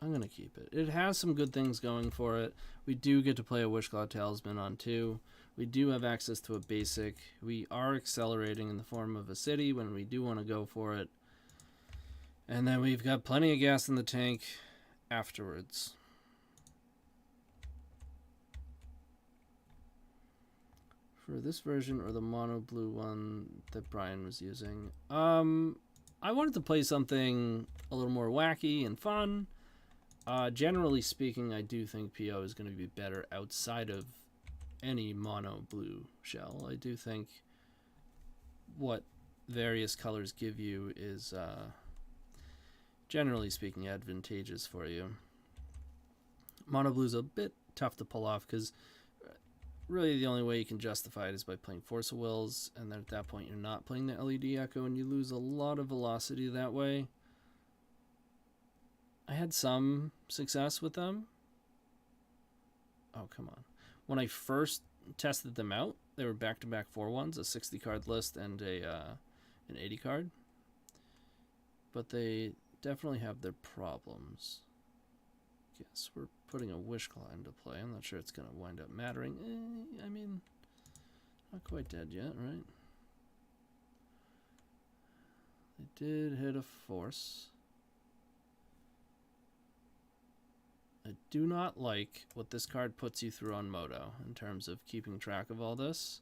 I'm going to keep it. It has some good things going for it. We do get to play a Wishclaw Talisman on 2. We do have access to a basic. We are accelerating in the form of a city when we do want to go for it. And then we've got plenty of gas in the tank afterwards. For this version or the mono blue one that Brian was using, I wanted to play something a little more wacky and fun. Generally speaking, I do think PO is going to be better outside of any mono blue shell. I do think what various colors give you is, generally speaking, advantageous for you. Mono blue is a bit tough to pull off because really the only way you can justify it is by playing Force of Wills, and then at that point you're not playing the LED Echo, and you lose a lot of velocity that way. I had some success with them. Oh, come on. When I first tested them out, they were back-to-back 4-1s, a 60-card list and an 80-card. But they definitely have their problems. Guess we're putting a Wishclaw into play. I'm not sure it's going to wind up mattering. I mean, not quite dead yet, right? They did hit a Force. I do not like what this card puts you through on Moto in terms of keeping track of all this.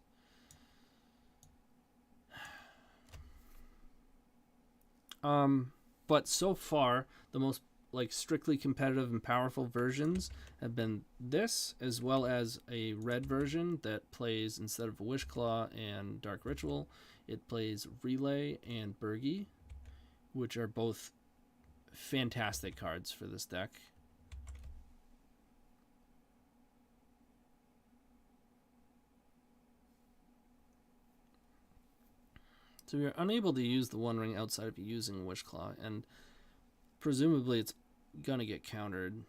But so far, the most strictly competitive and powerful versions have been this, as well as a red version that plays, instead of Wishclaw and Dark Ritual, it plays Relay and Burgi, which are both fantastic cards for this deck. So we are unable to use the One Ring outside of using Wishclaw, and presumably it's going to get countered.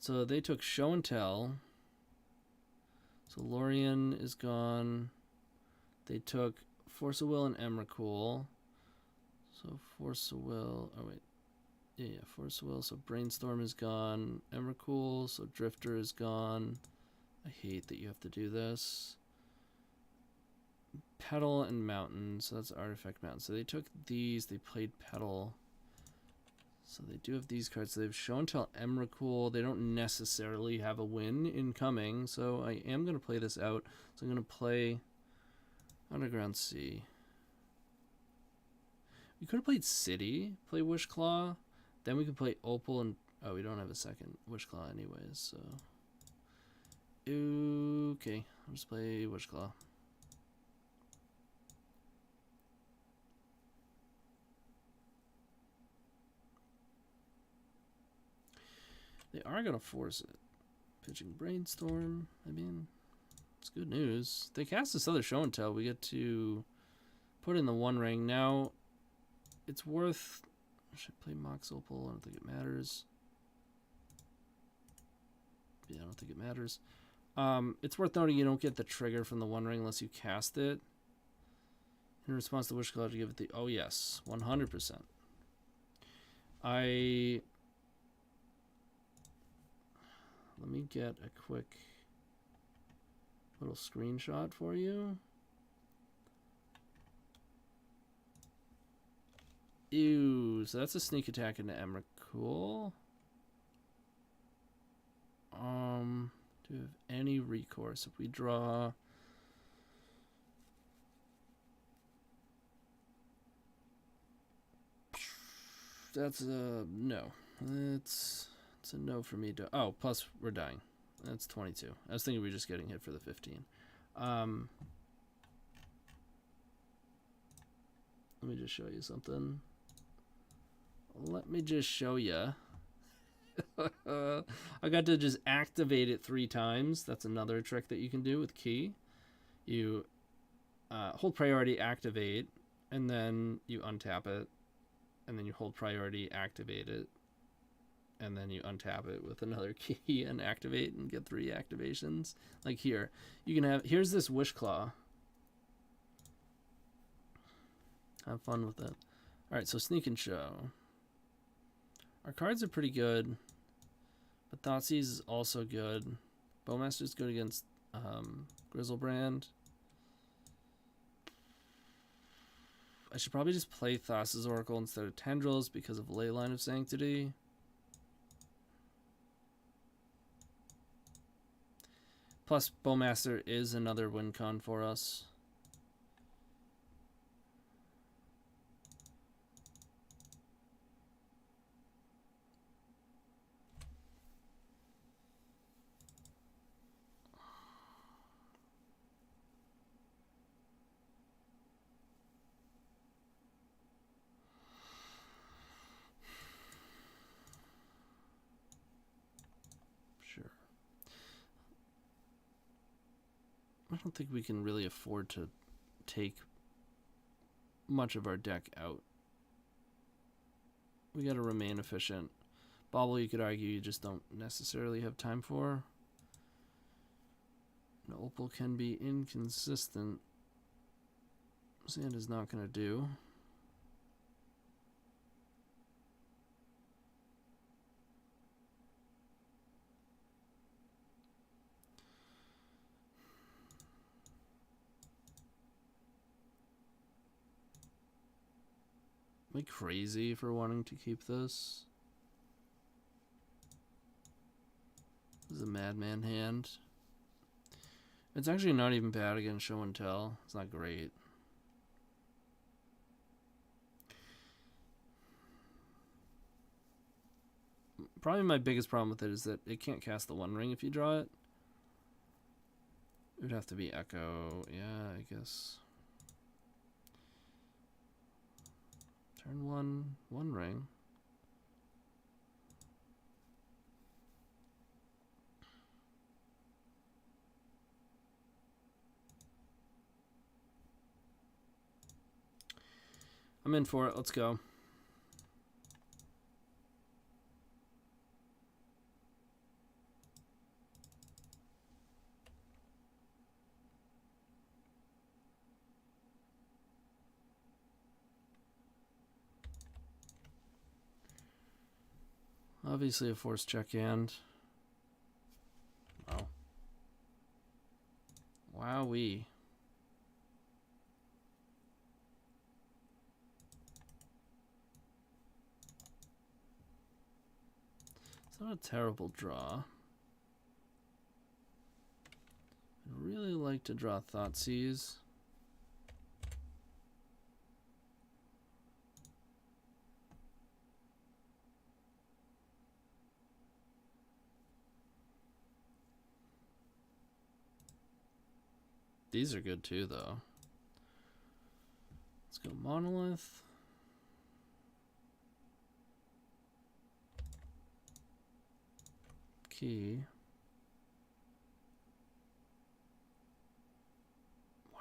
So they took Show and Tell. So Lorien is gone. They took Force of Will and Emrakul. So Force of Will, oh wait. Yeah, Force of Will. So Brainstorm is gone. Emrakul, so Drifter is gone. I hate that you have to do this. Petal and Mountain, so that's Artifact Mountain. So they took these, they played Petal. So they do have these cards. So they've shown Tell Emrakul. They don't necessarily have a win incoming, so I am going to play this out. So I'm going to play Underground Sea. We could have played City, play Wishclaw. Then we could play Opal and... Oh, we don't have a second Wishclaw anyways, so... Okay, I'll just play Wishclaw. They are going to force it. Pitching Brainstorm. I mean, it's good news. They cast this other Show and Tell. We get to put in the One Ring. Now, it's worth... Should I play Mox Opal? I don't think it matters. Yeah, I don't think it matters. It's worth noting you don't get the trigger from the One Ring unless you cast it. In response to Wishclaw, to give it the... Oh, yes. 100%. Let me get a quick little screenshot for you. Ew, so that's a sneak attack into Emrakul. Do we have any recourse? If we draw... That's a no. It's a no for me to... Oh, plus we're dying. That's 22. I was thinking we were just getting hit for the 15. Let me just show you something. Let me just show you I got to just activate it 3 times. That's another trick that you can do with Key. You hold priority, activate, and then you untap it, and then you hold priority, activate it, and then you untap it with another key and activate and get 3 activations. Like here, you can have, here's this Wish Claw. Have fun with it. Alright, so Sneak and Show. Our cards are pretty good, but Thoughtseize is also good. Bowmaster's good against Grizzlebrand. I should probably just play Thassa's Oracle instead of Tendrils because of Leyline of Sanctity. Plus, Bowmaster is another win con for us. Sure. I don't think we can really afford to take much of our deck out. We gotta remain efficient. Bobble, you could argue, you just don't necessarily have time for. An Opal can be inconsistent. Sand is not gonna do. Am I crazy for wanting to keep this? This is a Madman hand. It's actually not even bad against Show and Tell. It's not great. Probably my biggest problem with it is that it can't cast the One Ring if you draw it. It would have to be Echo. Yeah, I guess. Turn 1, One Ring. I'm in for it. Let's go. Obviously a force check hand. Wow. Wowee. It's not a terrible draw. I'd really like to draw Thoughtseize. These are good too, though. Let's go Monolith. Key. Wow.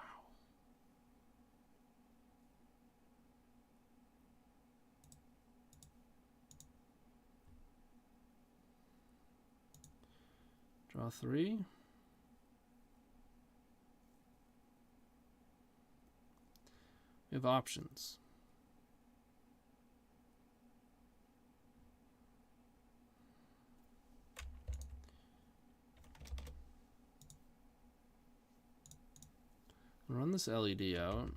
Draw 3. We have options. Run this LED out.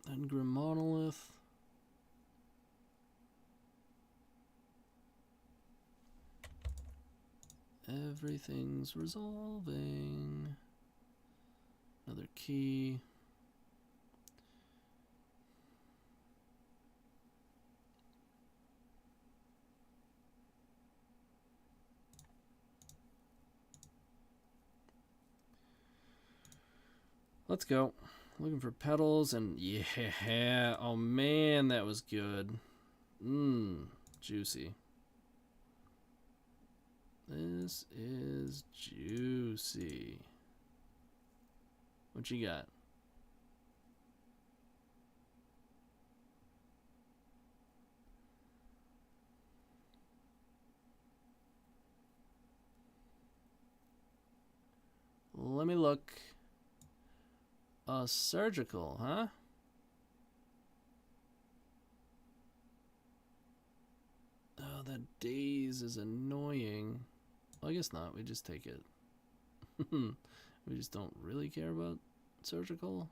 Then Grim Monolith. Everything's resolving. Another key. Let's go. Looking for petals, and yeah, oh man, that was good. Juicy. This is juicy. What you got? Let me look. Surgical, huh? Oh, that daze is annoying. Well, I guess not. We just take it. We just don't really care about surgical.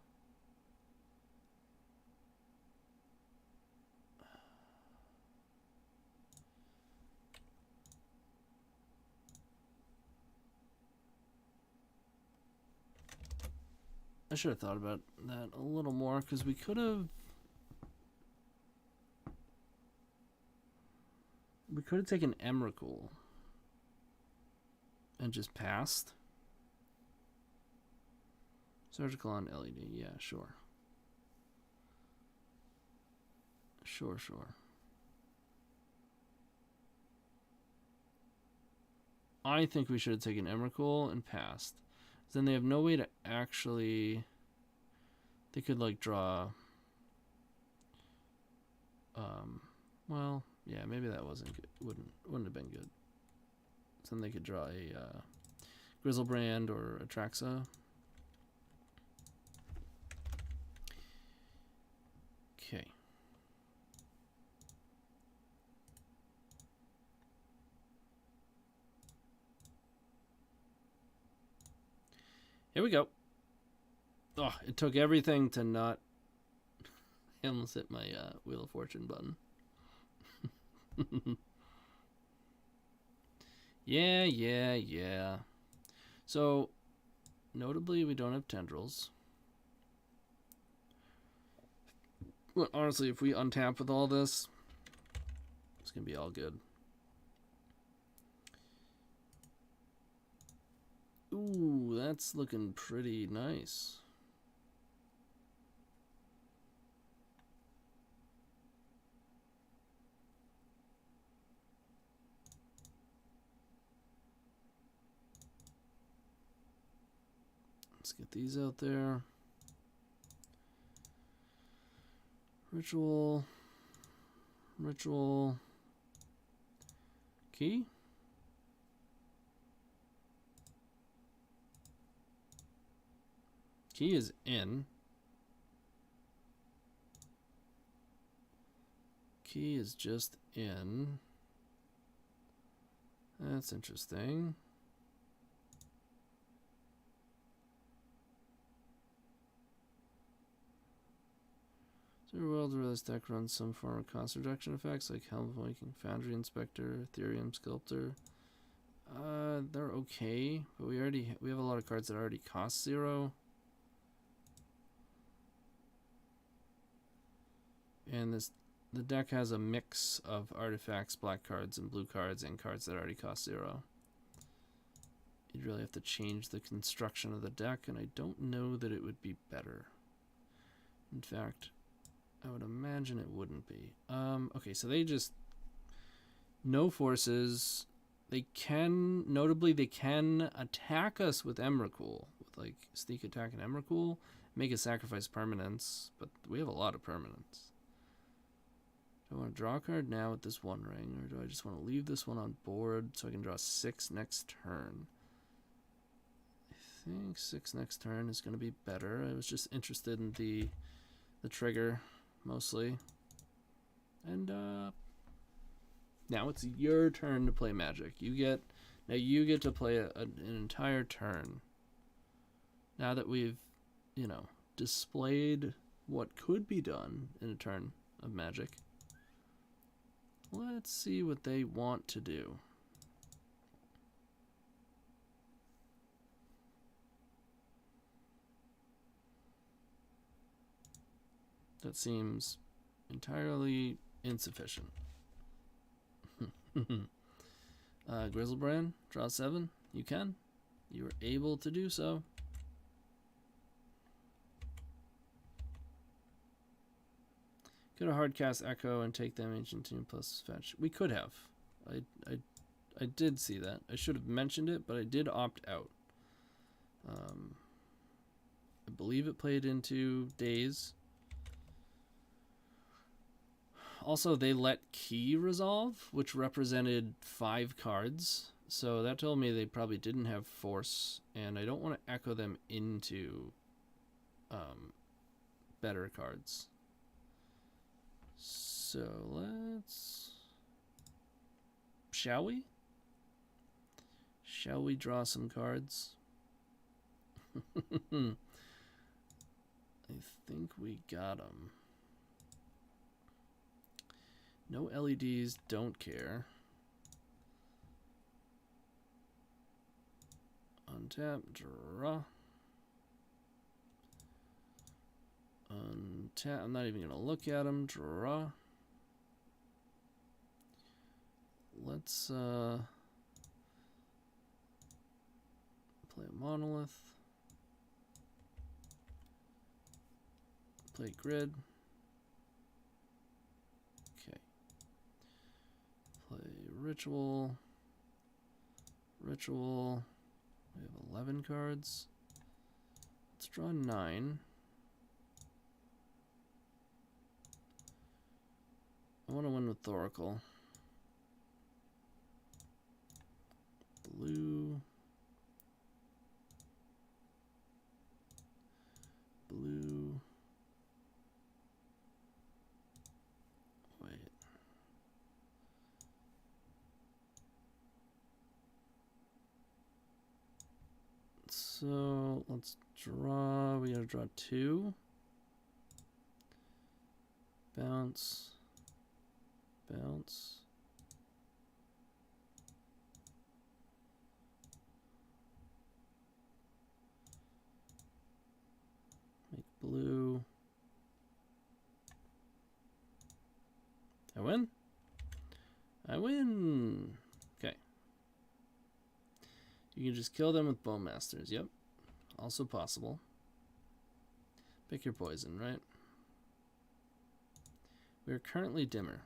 I should have thought about that a little more, because we could have taken Emrakul and just passed. Surgical on LED, yeah, sure. Sure. I think we should have taken Emrakul and passed. Then they have no way to actually... They could, like, draw... well, yeah, maybe that wasn't good. Wouldn't have been good. So then they could draw a Grizzlebrand or a Traxa. Okay. Here we go. Oh, it took everything to not... I almost hit my Wheel of Fortune button. Yeah. So, notably, we don't have Tendrils. Well, honestly, if we untap with all this, it's going to be all good. Ooh, that's looking pretty nice. Let's get these out there. Ritual. Key. Key is in. Key is just in. That's interesting. Zero world where this deck runs some form of cost reduction effects like Helm of Waking, Foundry Inspector, Ethereum Sculptor. They're okay, but we have a lot of cards that already cost 0. And the deck has a mix of artifacts, black cards, and blue cards, and cards that already cost 0. You'd really have to change the construction of the deck, and I don't know that it would be better. In fact, I would imagine it wouldn't be. Okay, so they just... No forces. They can... Notably, they can attack us with Emrakul. With, like, sneak attack and Emrakul. Make a sacrifice permanence. But we have a lot of permanents. Do I want to draw a card now with this one ring? Or do I just want to leave this one on board so I can draw 6 next turn? I think 6 next turn is going to be better. I was just interested in the trigger... mostly. And now it's your turn to play Magic. You get to play an entire turn. Now that we've, displayed what could be done in a turn of Magic, let's see what they want to do. That seems entirely insufficient. Grizzlebrand, draw 7. You can. You are able to do so. Could have hard cast Echo and take them Ancient Tomb plus fetch. We could have. I did see that. I should have mentioned it, but I did opt out. I believe it played into Days. Also, they let Key resolve, which represented 5 cards. So that told me they probably didn't have Force, and I don't want to echo them into better cards. So let's... Shall we? Shall we draw some cards? I think we got them. No LEDs, don't care. Untap, draw. Untap, I'm not even going to look at them. Draw. Let's play a Monolith. Play Grid. Okay. Play Ritual. Ritual. We have 11 cards. Let's draw 9. I want to win with Thoracle. Blue. Blue. Wait. So let's draw. We gotta draw 2. Bounce. Bounce. Make blue. I win? I win! Okay. You can just kill them with Bone Masters. Yep. Also possible. Pick your poison, right? We are currently Dimir.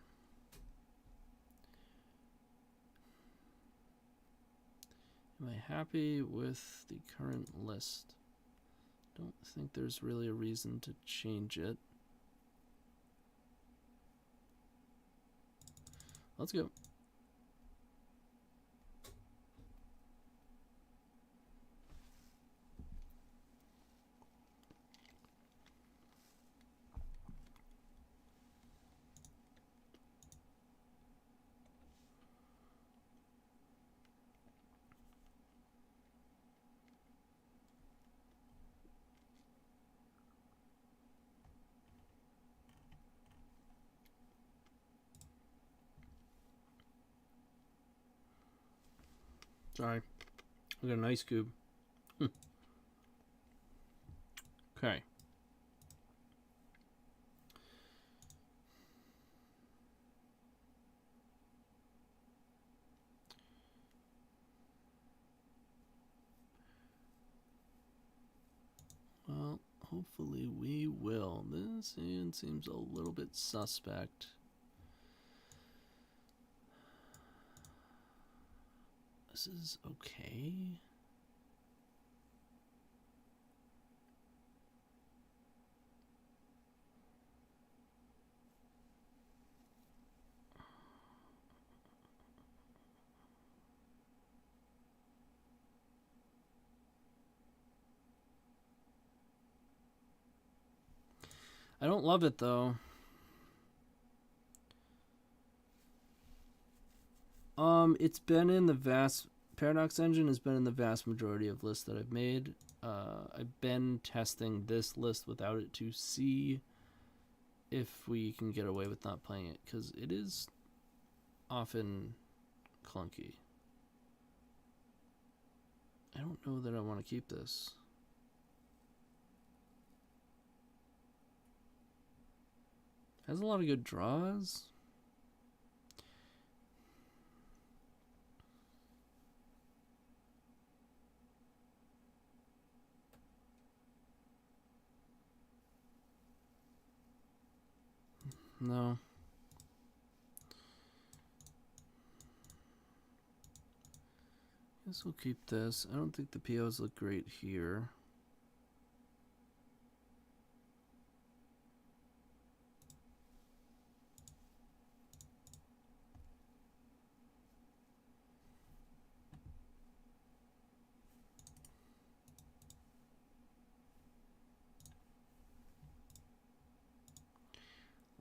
Am I happy with the current list? Don't think there's really a reason to change it. Let's go. Sorry. I got an ice cube. Okay. Well, hopefully we will. This hand seems a little bit suspect. This is okay. I don't love it though. It's been in the vast Paradox Engine has been in the vast majority of lists that I've made. I've been testing this list without it to see if we can get away with not playing it, because it is often clunky. I don't know that I want to keep this. Has a lot of good draws. No. Guess we'll keep this. I don't think the POs look great here.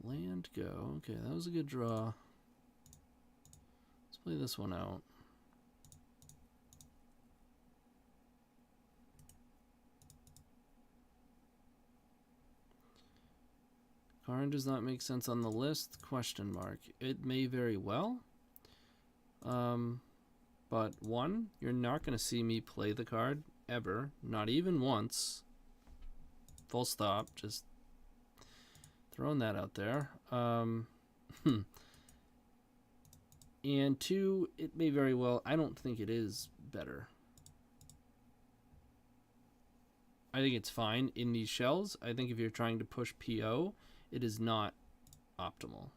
Land go. Okay, that was a good draw. Let's play this one out. Karn does not make sense on the list? Question mark. It may very well. But one, you're not going to see me play the card ever. Not even once. Full stop. Just throwing that out there. And two, it may very well, I don't think it is better. I think it's fine in these shells. I think if you're trying to push PO, it is not optimal.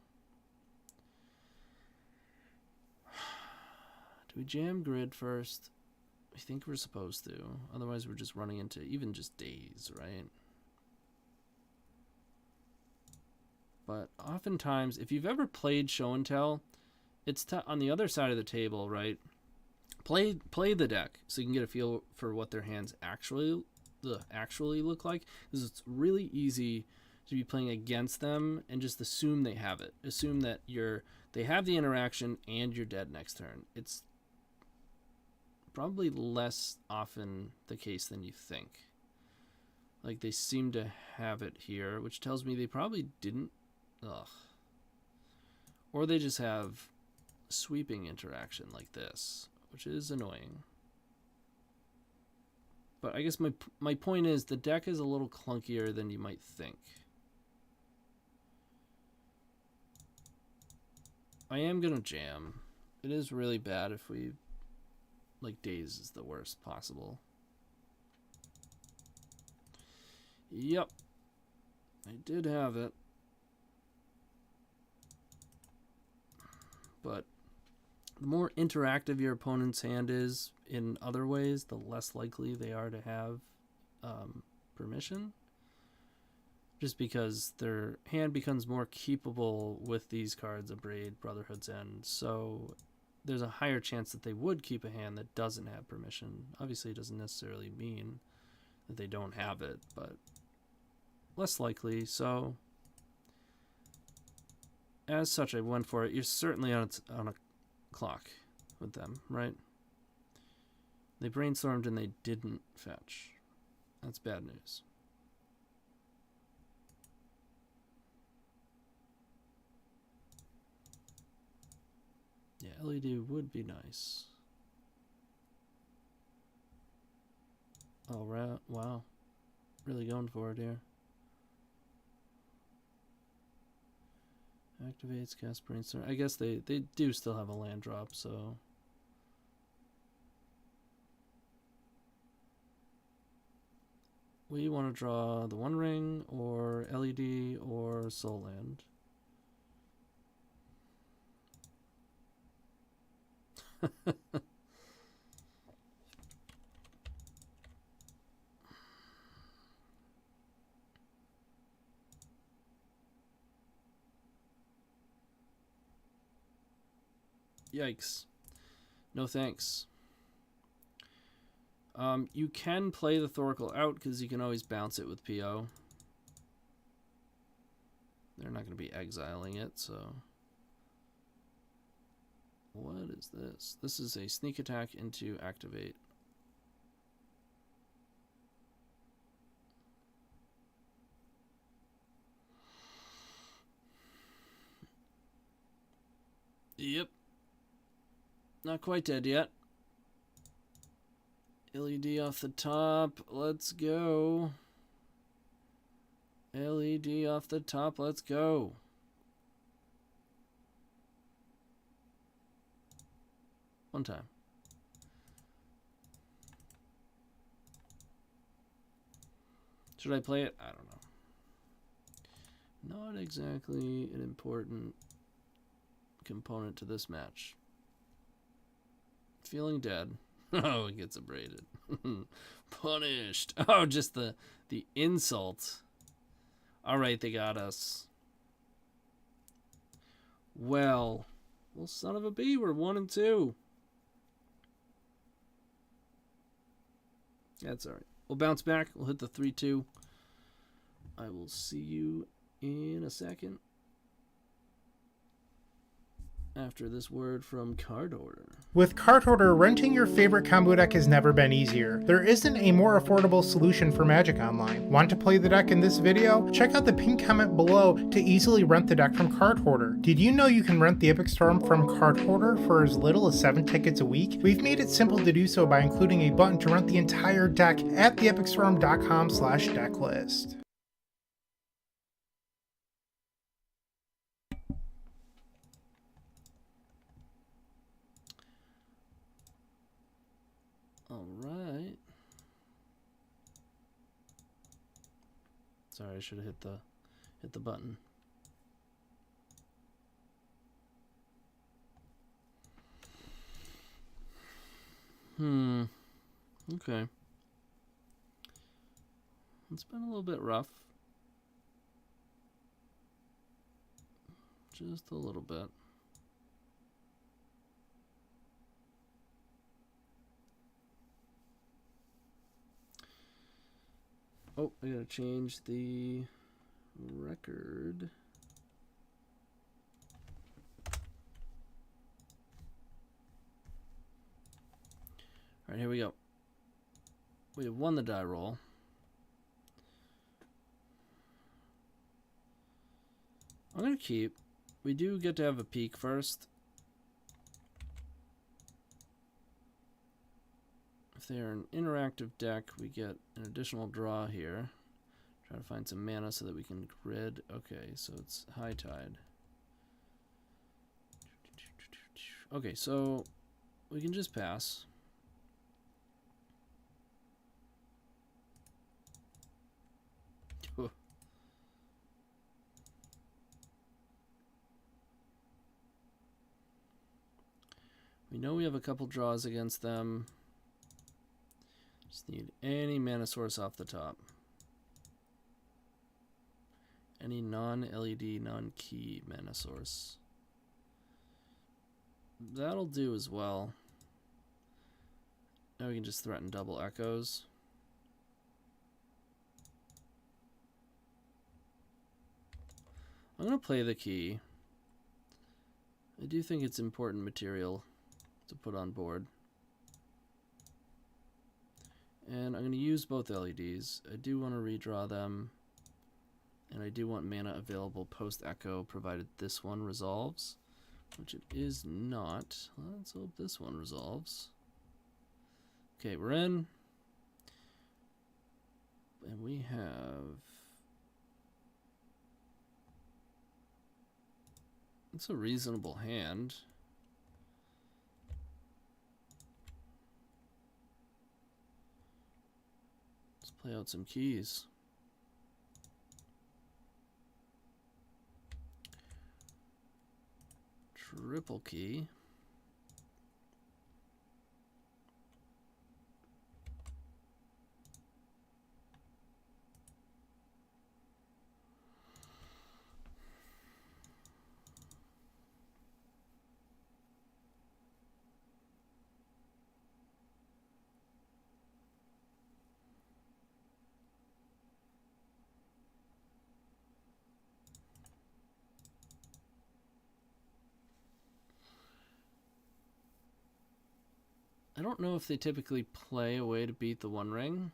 Do we jam grid first? I think we're supposed to. Otherwise, we're just running into even just days, right? But oftentimes, if you've ever played show and tell, it's on the other side of the table, right? Play the deck so you can get a feel for what their hands actually look like. Because it's really easy to be playing against them and just assume they have it. Assume that they have the interaction and you're dead next turn. It's probably less often the case than you think. Like, they seem to have it here, which tells me they probably didn't. Ugh. Or they just have sweeping interaction like this, which is annoying. But I guess my point is the deck is a little clunkier than you might think. I am going to jam. It is really bad if we... Like, days is the worst possible. Yep. I did have it. But the more interactive your opponent's hand is in other ways, the less likely they are to have permission. Just because their hand becomes more keepable with these cards, Abrade, Brotherhood's End. So there's a higher chance that they would keep a hand that doesn't have permission. Obviously, it doesn't necessarily mean that they don't have it, but less likely. So as such, I went for it. You're certainly on a clock with them, right? They brainstormed and they didn't fetch. That's bad news. Yeah, LED would be nice. Oh, wow. Really going for it here. Activates, cast brainstorm. I guess they do still have a land drop, so... We want to draw the One Ring, or LED, or Soul Land. Yikes. No thanks. You can play the Thoracle out because you can always bounce it with PO. They're not going to be exiling it, so... What is this? This is a sneak attack into activate. Yep. Not quite dead yet. LED off the top. Let's go. LED off the top. Let's go. One time. Should I play it? I don't know. Not exactly an important component to this match. Feeling dead. Oh, it gets abraded. Punished. Oh, just the insult. All right, they got us. Well, son of a bee, we're 1 and 2. That's all right. We'll bounce back. We'll hit the 3-2. I will see you in a second. After this word from Card Order. With Card Order, renting your favorite combo deck has never been easier. There isn't a more affordable solution for Magic Online. Want to play the deck in this video? Check out the pinned comment below to easily rent the deck from Card Order. Did you know you can rent the Epic Storm from Card Order for as little as 7 tickets a week? We've made it simple to do so by including a button to rent the entire deck at theepicstorm.com/decklist. All right. Sorry, I should have hit the button. Okay. It's been a little bit rough. Just a little bit. Oh, I gotta change the record. All right, here we go. We have won the die roll. I'm gonna keep. We do get to have a peek first. If they are an interactive deck, we get an additional draw here. Try to find some mana so that we can grid. Okay, so it's High Tide. Okay, so we can just pass. We know we have a couple draws against them. Just need any mana source off the top. Any non-LED, non-key mana source. That'll do as well. Now we can just threaten double echoes. I'm going to play the key. I do think it's important material to put on board. And I'm going to use both LEDs. I do want to redraw them. And I do want mana available post-echo, provided this one resolves. Which it is not. Let's hope this one resolves. Okay, we're in. And we have... It's a reasonable hand. Let's play out some keys. Triple key. I don't know if they typically play a way to beat the One Ring.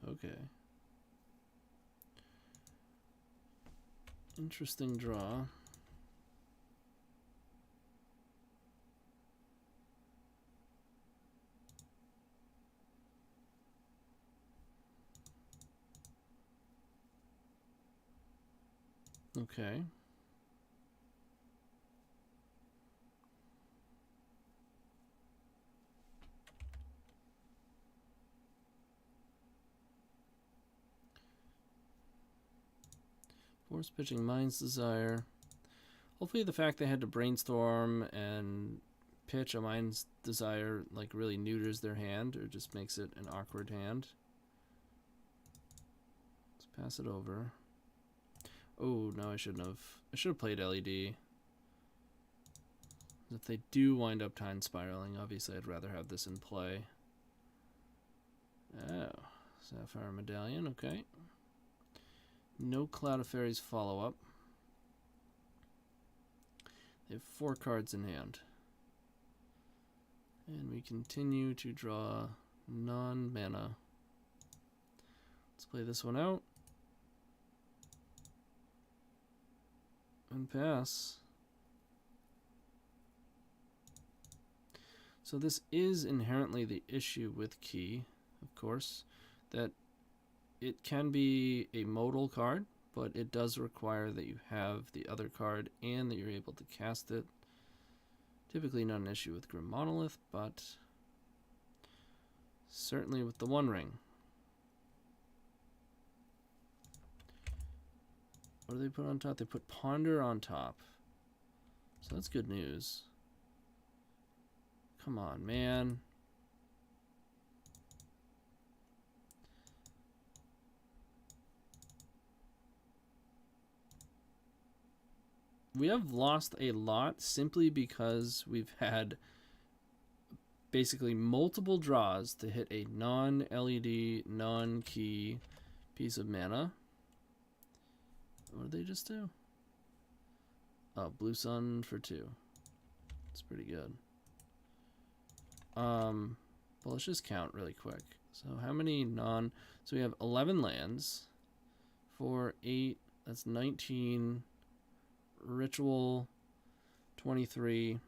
Okay. Interesting draw. Okay. Force pitching Mind's Desire. Hopefully the fact they had to brainstorm and pitch a Mind's Desire like really neuters their hand or just makes it an awkward hand. Let's pass it over. Oh, no, I shouldn't have. I should have played LED. If they do wind up time spiraling, obviously I'd rather have this in play. Oh, Sapphire Medallion, okay. No Cloud of Fairies follow-up. They have 4 cards in hand. And we continue to draw non-mana. Let's play this one out. And pass. So this is inherently the issue with Key, of course, that it can be a modal card, but it does require that you have the other card and that you're able to cast it. Typically not an issue with Grim Monolith, but certainly with the One Ring. What do they put on top? They put Ponder on top. So that's good news. Come on, man. We have lost a lot simply because we've had basically multiple draws to hit a non-LED, non-key piece of mana. What did they just do? Oh, Blue Sun for 2. It's pretty good. Well, let's just count really quick. So how many so we have 11 lands. 4, 8, that's 19. Ritual, 23.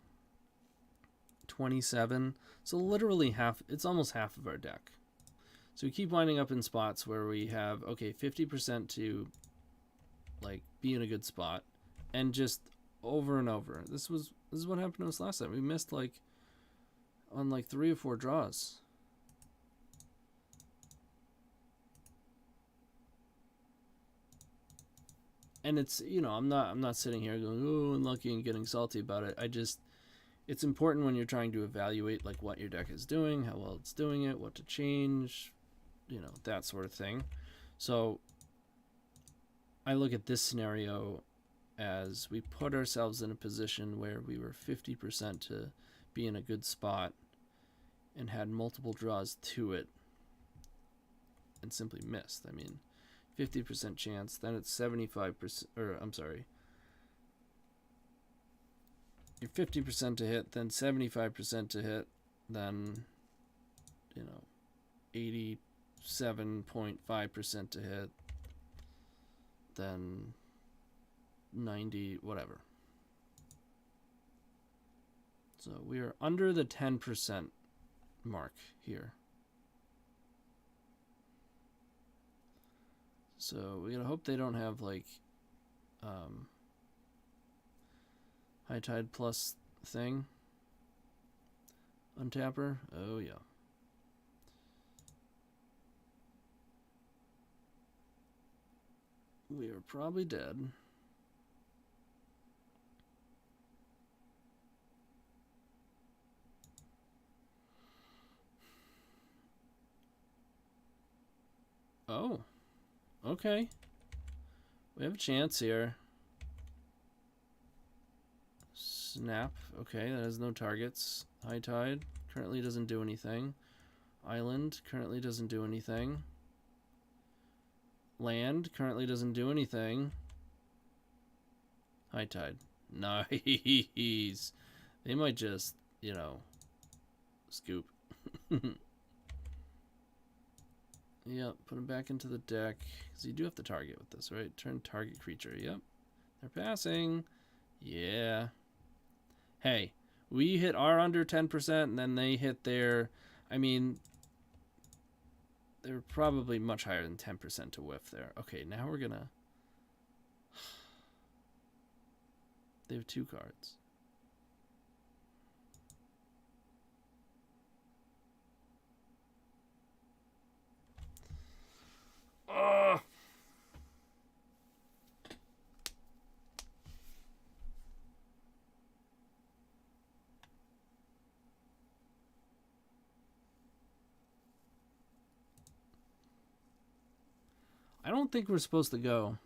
27. So literally half, it's almost half of our deck. So we keep winding up in spots where we have, okay, 50% to like be in a good spot. And just over and over. This is what happened to us last time. We missed like on like 3 or 4 draws. And it's, you know, I'm not sitting here going, oh, unlucky and getting salty about it. It's important when you're trying to evaluate like what your deck is doing, how well it's doing it, what to change, you know, that sort of thing. So I look at this scenario as we put ourselves in a position where we were 50% to be in a good spot and had multiple draws to it and simply missed. I mean, 50% chance, then it's 75%, or I'm sorry, you're 50% to hit, then 75% to hit, then, you know, 87.5% to hit, then 90, whatever. So we are under the 10% mark here. So we gotta hope they don't have like High Tide Plus thing. Untapper. Oh yeah. We are probably dead. Oh. Okay. We have a chance here. Snap. Okay, that has no targets. High Tide currently doesn't do anything. Island currently doesn't do anything. Land currently doesn't do anything. High Tide. Nice. They might just, you know, scoop. Yep, put them back into the deck. Because you do have to target with this, right? Turn target creature. Yep. They're passing. Yeah. Hey, we hit our under 10%, and then they hit their... I mean, they're probably much higher than 10% to whiff there. Okay, now we're gonna... They have 2 cards. I don't think we're supposed to go.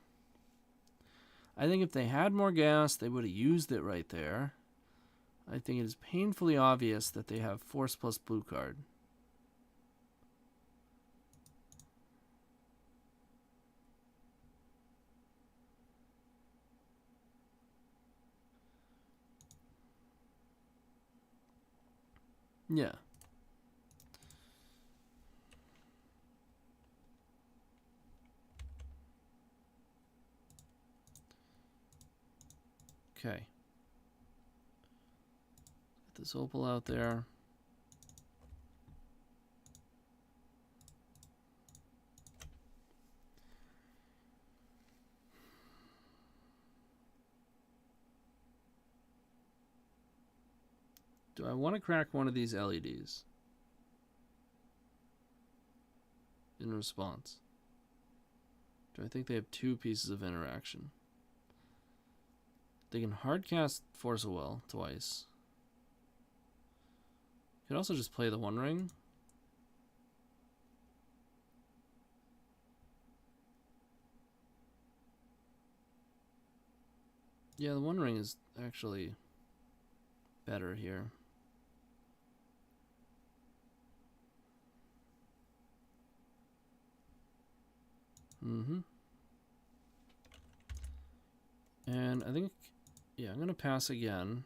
I think if they had more gas, they would have used it right there. I think it is painfully obvious that they have Force plus blue card. Yeah. Okay. Get this opal out there. Do I want to crack one of these LEDs in response? Do I think they have two pieces of interaction? They can hardcast Force of Will twice. Could also just play the One Ring. Yeah, the One Ring is actually better here. And I think, yeah, I'm going to pass again.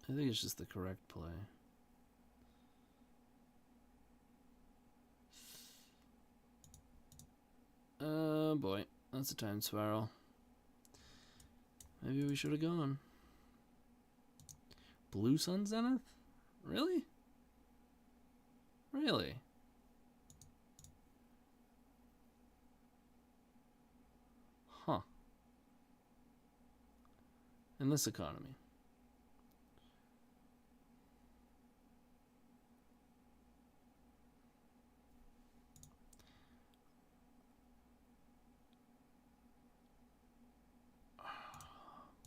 I think it's just the correct play. Oh boy, that's a time spiral. Maybe we should have gone. Blue Sun Zenith? Really? Really? Huh. In this economy.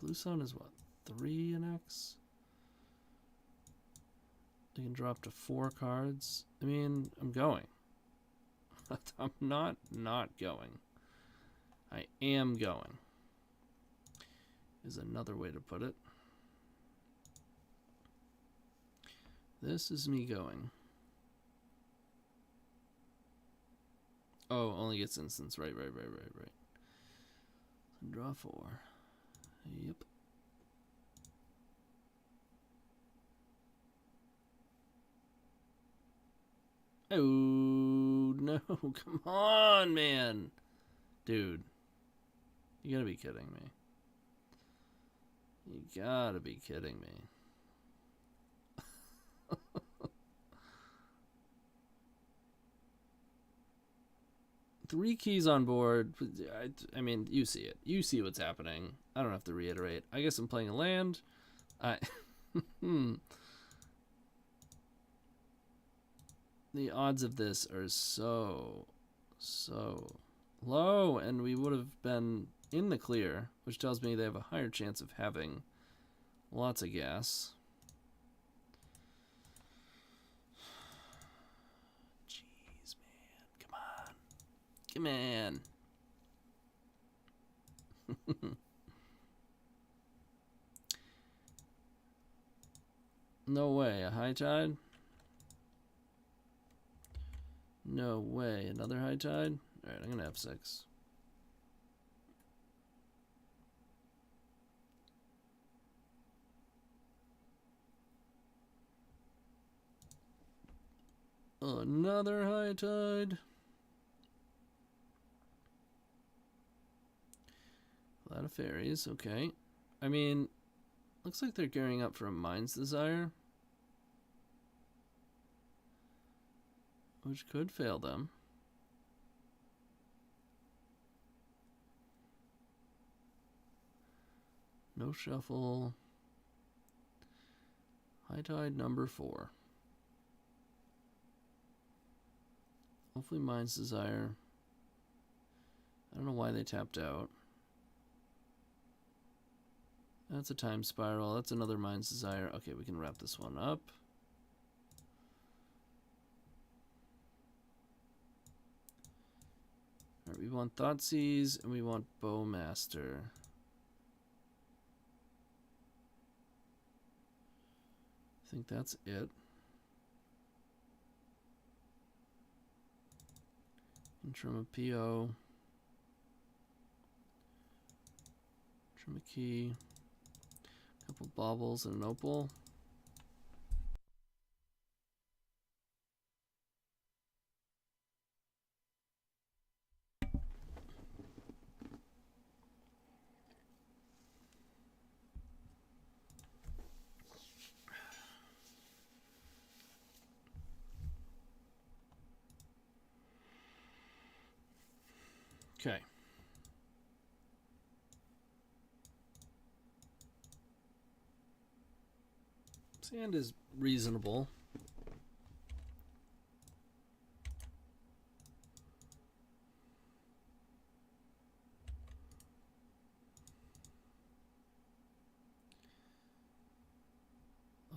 Blue Sun is what? 3 in X? I can drop to 4 cards. I mean, I'm going. I'm not going. I am going. Is another way to put it. This is me going. Oh, only gets instants. Right. Draw 4. Yep. Oh, no. Come on, man. Dude. You gotta be kidding me. You gotta be kidding me. 3 keys on board. I mean, you see it. You see what's happening. I don't have to reiterate. I guess I'm playing a land. The odds of this are so low, and we would have been in the clear, which tells me they have a higher chance of having lots of gas. Jeez, man. Come on. Come on. No way. A high tide? No way. Another high tide? Alright, I'm going to F6. Another high tide. A lot of fairies, okay. I mean, looks like they're gearing up for a Mind's Desire, which could fail them. No shuffle. High tide number 4. Hopefully Mind's Desire. I don't know why they tapped out. That's a time spiral. That's another Mind's Desire. Okay, we can wrap this one up. All right, we want Thoughtseize and we want Bowmaster. I think that's it. Trim a PO. Trim a key. Couple baubles and an opal. Okay. Sand is reasonable.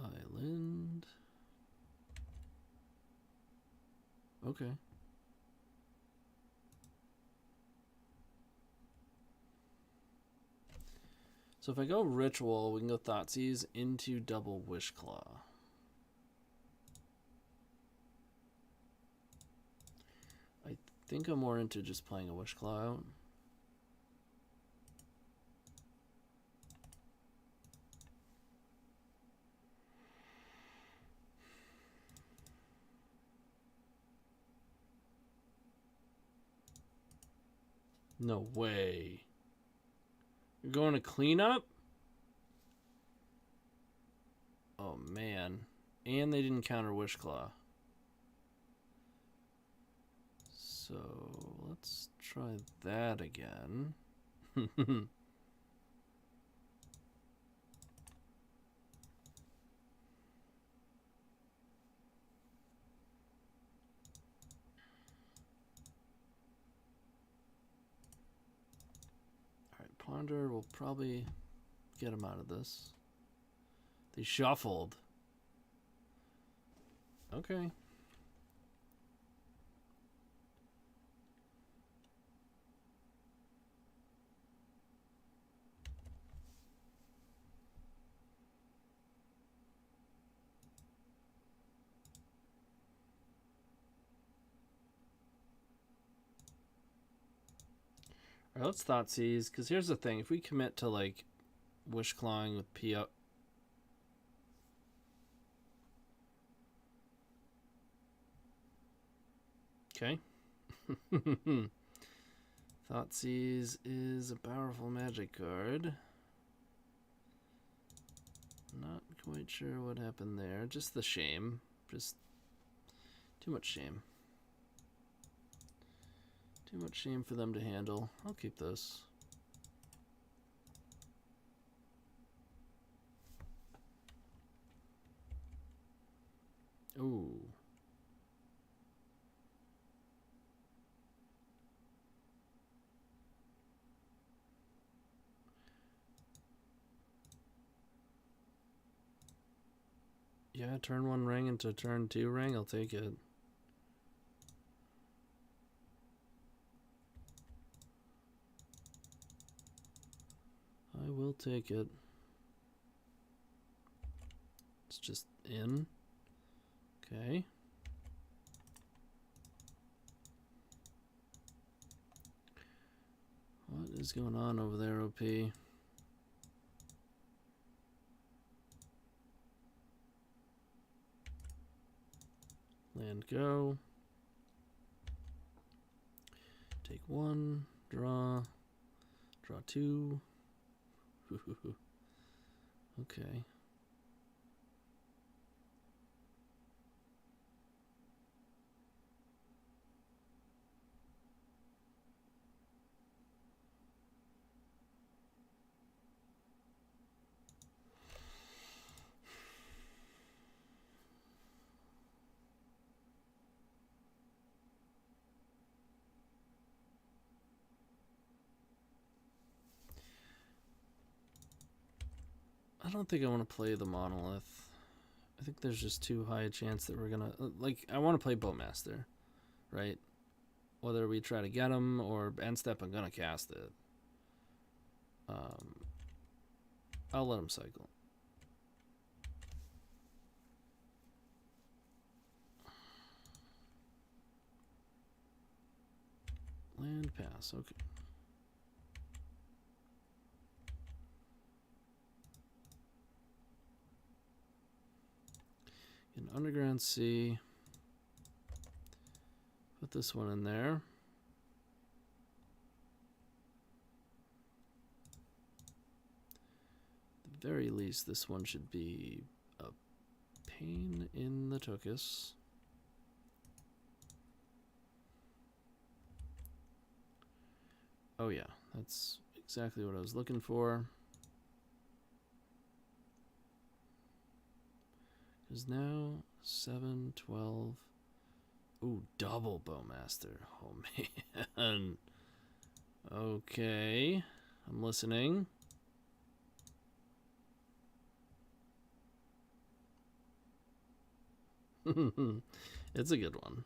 Island. Okay. So if I go Ritual, we can go Thoughtseize into double Wishclaw. I think I'm more into just playing a Wishclaw out. No way. You're going to cleanup? Oh, man. And they didn't counter Wishclaw. So, let's try that again. Ponder will probably get him out of this. They shuffled. Okay. Alright, let's Thoughtseize, because here's the thing. If we commit to, like, Wishclawing with PO... Okay. Thoughtseize is a powerful magic card. Not quite sure what happened there. Just the shame. Just too much shame. Too much shame for them to handle. I'll keep this. Ooh. Yeah, turn 1 ring into turn 2 ring. I'll take it. I will take it. It's just in. Okay. What is going on over there, OP? Land go. Take 1. Draw. Draw 2. Okay. don't think I want to play the Monolith. I think there's just too high a chance that we're gonna I want to play Bowmaster, right? Whether we try to get him or end step, I'm gonna cast it. I'll let him cycle. Land pass, okay. An Underground Sea. Put this one in there. At the very least, this one should be a pain in the tuchus. Oh yeah, that's exactly what I was looking for. Because now 7, 12. Ooh, double Bowmaster. Oh man. Okay, I'm listening. It's a good one.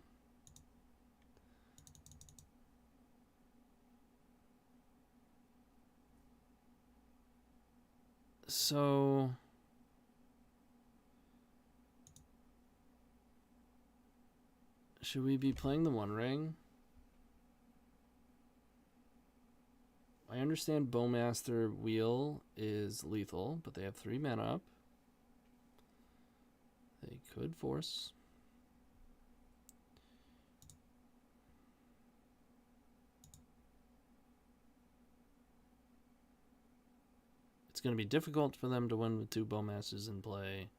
So should we be playing the One Ring? I understand Bowmaster Wheel is lethal, but they have 3 mana up. They could force. It's going to be difficult for them to win with 2 Bowmasters in play.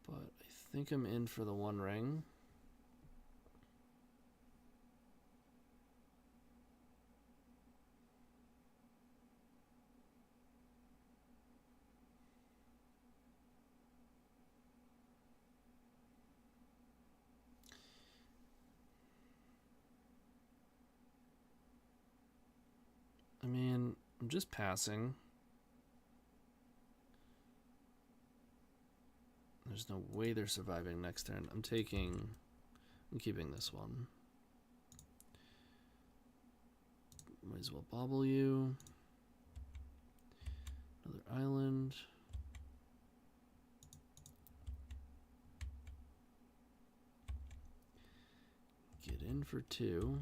But I think I'm in for the One Ring. I mean, I'm just passing. There's no way they're surviving next turn. I'm keeping this one. Might as well bobble you. Another island. Get in for 2.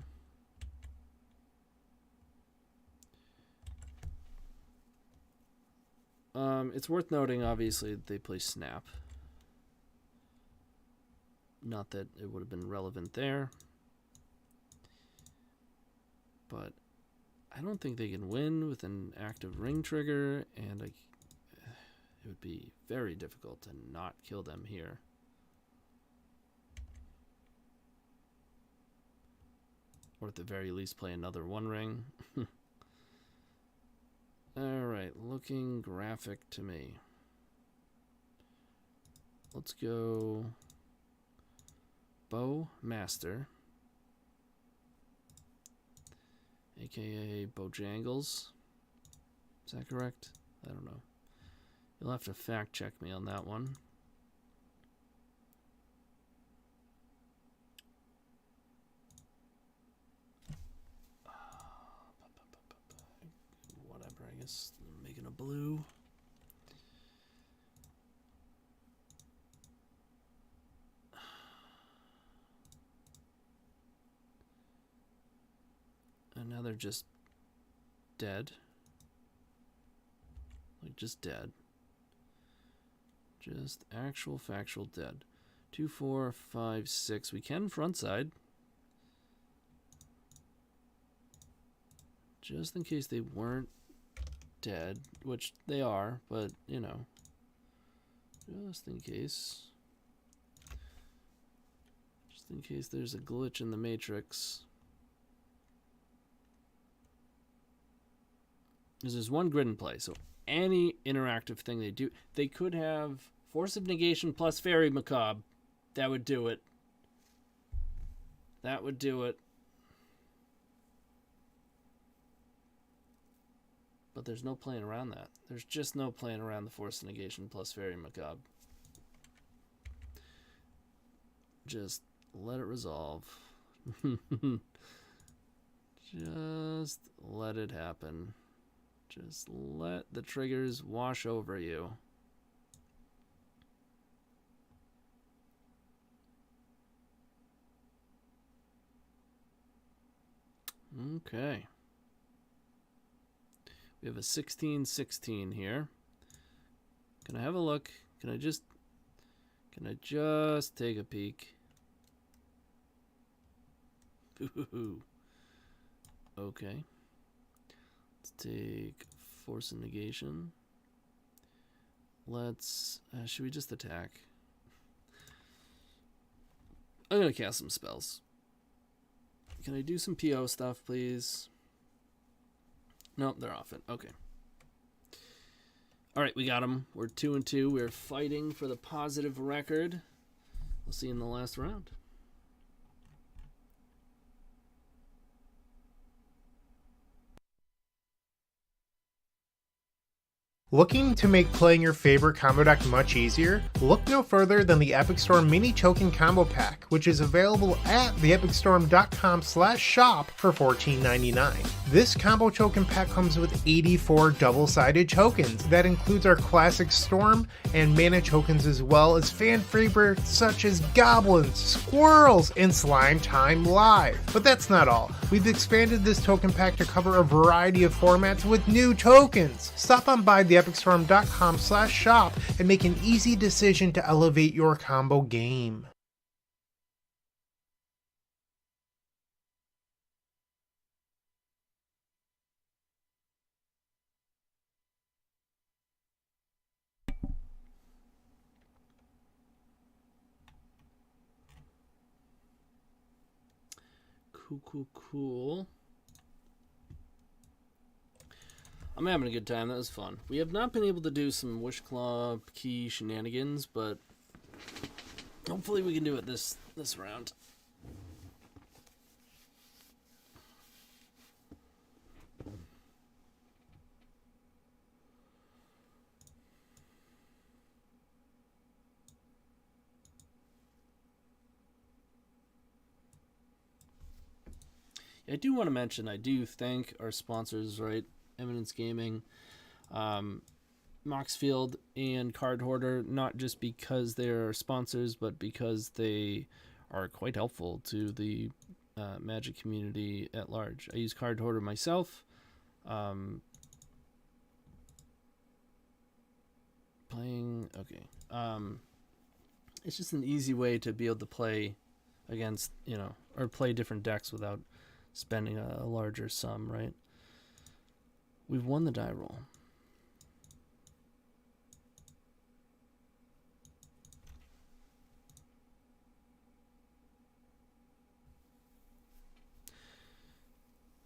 It's worth noting, obviously, that they play Snap. Not that it would have been relevant there. But I don't think they can win with an active ring trigger, and it would be very difficult to not kill them here. Or at the very least play another One Ring. Alright, looking graphic to me. Let's go Bowmaster, aka Bojangles. Is that correct? I don't know. You'll have to fact check me on that one. Whatever, I guess I'm making a blue. And now they're just dead. Like, just dead. Just actual factual dead. 2, 4, 5, 6. We can frontside. Just in case they weren't dead, which they are, but, you know. Just in case. Just in case there's a glitch in the matrix. There's one grid in play, so any interactive thing they do, they could have Force of Negation plus Fairy Macabre. That would do it. That would do it. But there's no playing around that. There's just no playing around the Force Negation plus Very Macabre. Just let it resolve. Just let it happen. Just let the triggers wash over you. Okay. We have a 16-16 here. Can I have a look? Can I just take a peek? Ooh. Okay. Let's take Force and Negation. Let's should we just attack? I'm gonna cast some spells. Can I do some PO stuff, please? Nope, they're off it. Okay. All right, we got them. We're 2-2. We're fighting for the positive record. We'll see you in the last round. Looking to make playing your favorite combo deck much easier? Look no further than the Epic Storm Mini Token Combo Pack, which is available at theepicstorm.com/shop for $14.99. This combo token pack comes with 84 double-sided tokens. That includes our classic Storm and mana tokens, as well as fan favorites such as Goblins, Squirrels, and Slime Time Live. But that's not all. We've expanded this token pack to cover a variety of formats with new tokens. Stop on by theepicstorm.com/shop and make an easy decision to elevate your combo game. Cool. I'm having a good time. That was fun. We have not been able to do some Wish Club key shenanigans, but hopefully we can do it this round. I do want to mention, I do thank our sponsors, right? Eminence Gaming, Moxfield, and Card Hoarder, not just because they're sponsors, but because they are quite helpful to the Magic community at large. I use Card Hoarder myself. It's just an easy way to be able to play against, or play different decks without spending a larger sum, right? We've won the die roll.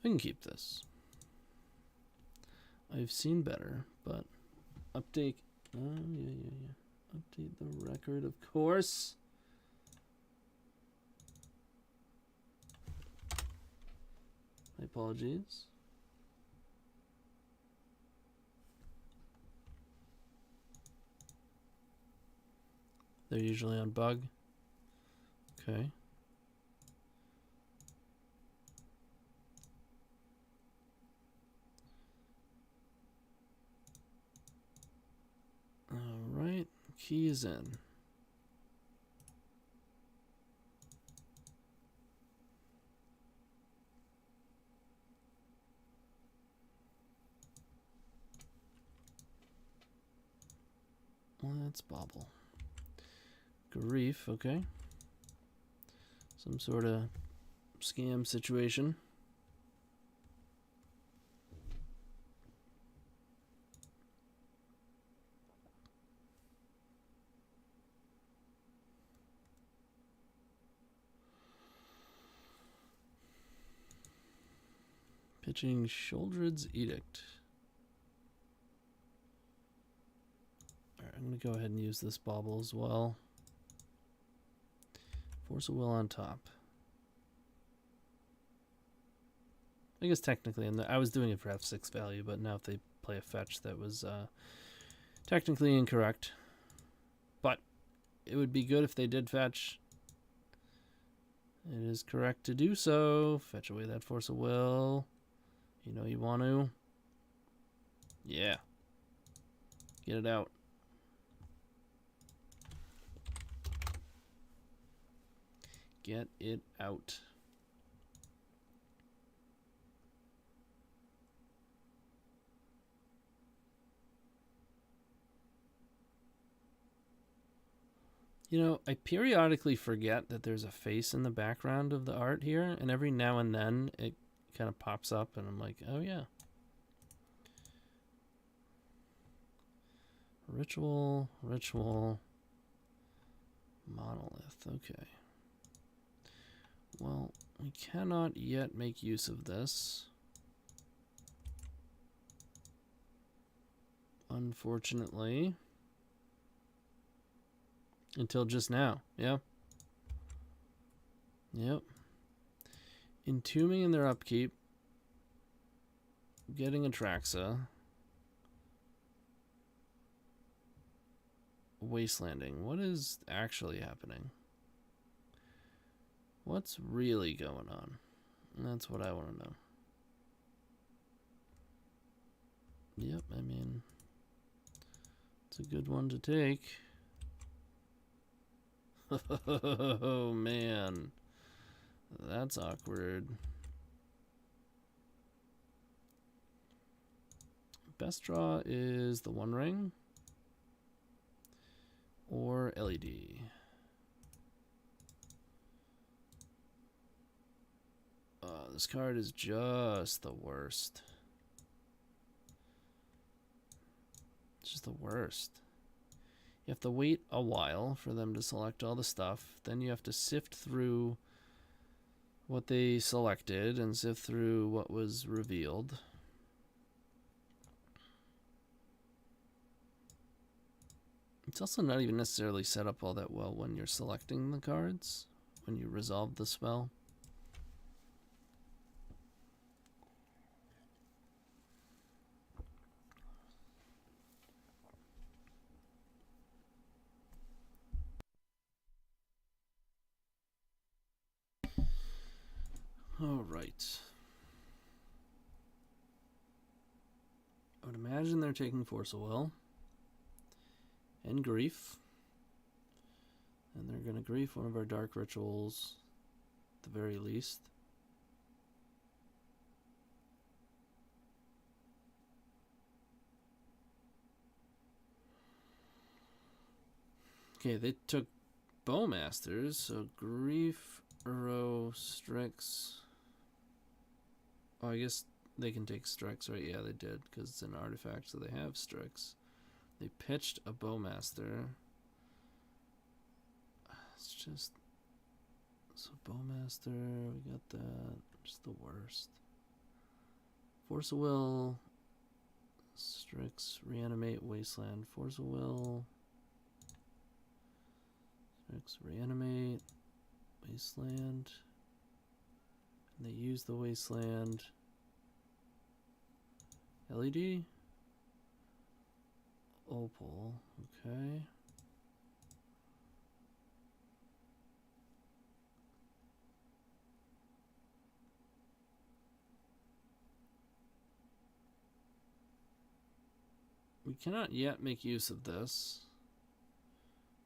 We can keep this. I've seen better, but update. Update the record, of course. My apologies. They're usually on bug. Okay. All right, key is in. Let's bobble. Grief, okay. Some sort of scam situation. Pitching Sheoldred's Edict. Alright, I'm going to go ahead and use this bauble as well. Force of Will on top. I guess technically, I was doing it for F6 value, but now if they play a fetch that was technically incorrect. But it would be good if they did fetch. It is correct to do so. Fetch away that Force of Will. You know you want to. Yeah. Get it out. Get it out. You know, I periodically forget that there's a face in the background of the art here, and every now and then it kind of pops up, and I'm like, oh yeah. Ritual, monolith, okay. Well, we cannot yet make use of this. Unfortunately. Until just now, yeah. Yep. Entombing in their upkeep. Getting a Thassa. Wastelanding. What is actually happening? What's really going on? That's what I want to know. Yep, I mean, it's a good one to take. Oh, man. That's awkward. Best draw is the One Ring or LED. This card is just the worst. It's just the worst. You have to wait a while for them to select all the stuff. Then you have to sift through what they selected and sift through what was revealed. It's also not even necessarily set up all that well when you're selecting the cards, when you resolve the spell. All right. I would imagine they're taking Force of Will and Grief. And they're going to grief one of our dark rituals at the very least. Okay, they took Bowmasters, so Grief, Uro, Strix. Oh, I guess they can take Strix, right? Yeah, they did, because it's an artifact, so they have Strix. They pitched a Bowmaster. It's just... So Bowmaster, we got that. Just the worst. Force of Will, Strix, Reanimate, Wasteland. Force of Will, Strix, Reanimate, Wasteland. And they use the Wasteland. LED? Opal, okay. We cannot yet make use of this.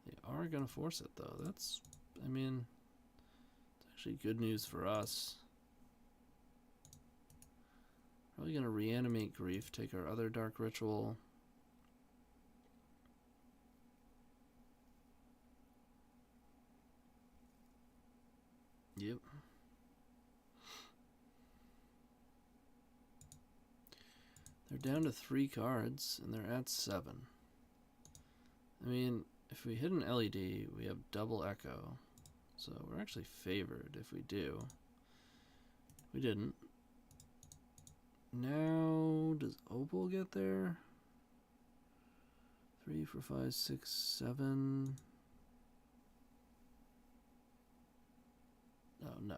They are going to force it, though. That's, I mean, it's actually good news for us. Probably going to reanimate Grief, take our other Dark Ritual. Yep. They're down to 3 cards, and they're at 7. I mean, if we hit an LED, we have double Echo. So we're actually favored if we do. We didn't. Now, does Opal get there? 3, 4, 5, 6, 7. Oh, no.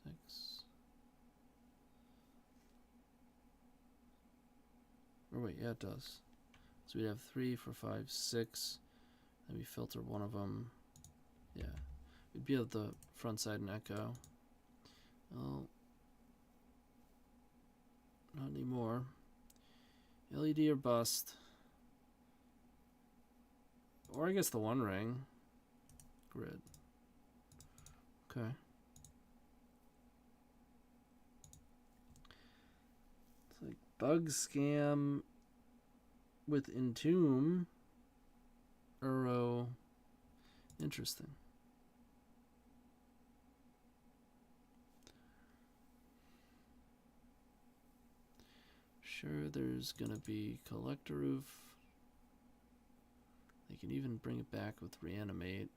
6. Or wait, yeah, it does. So we'd have 3, 4, 5, 6. Then we filter one of them. Yeah. We'd be at the front side and echo. Oh. Not anymore. LED or bust. Or I guess the One Ring. Grid. Okay. It's like Bug Scam with Entomb. Uro. Interesting. Sure, there's gonna be Collector Roof. They can even bring it back with Reanimate.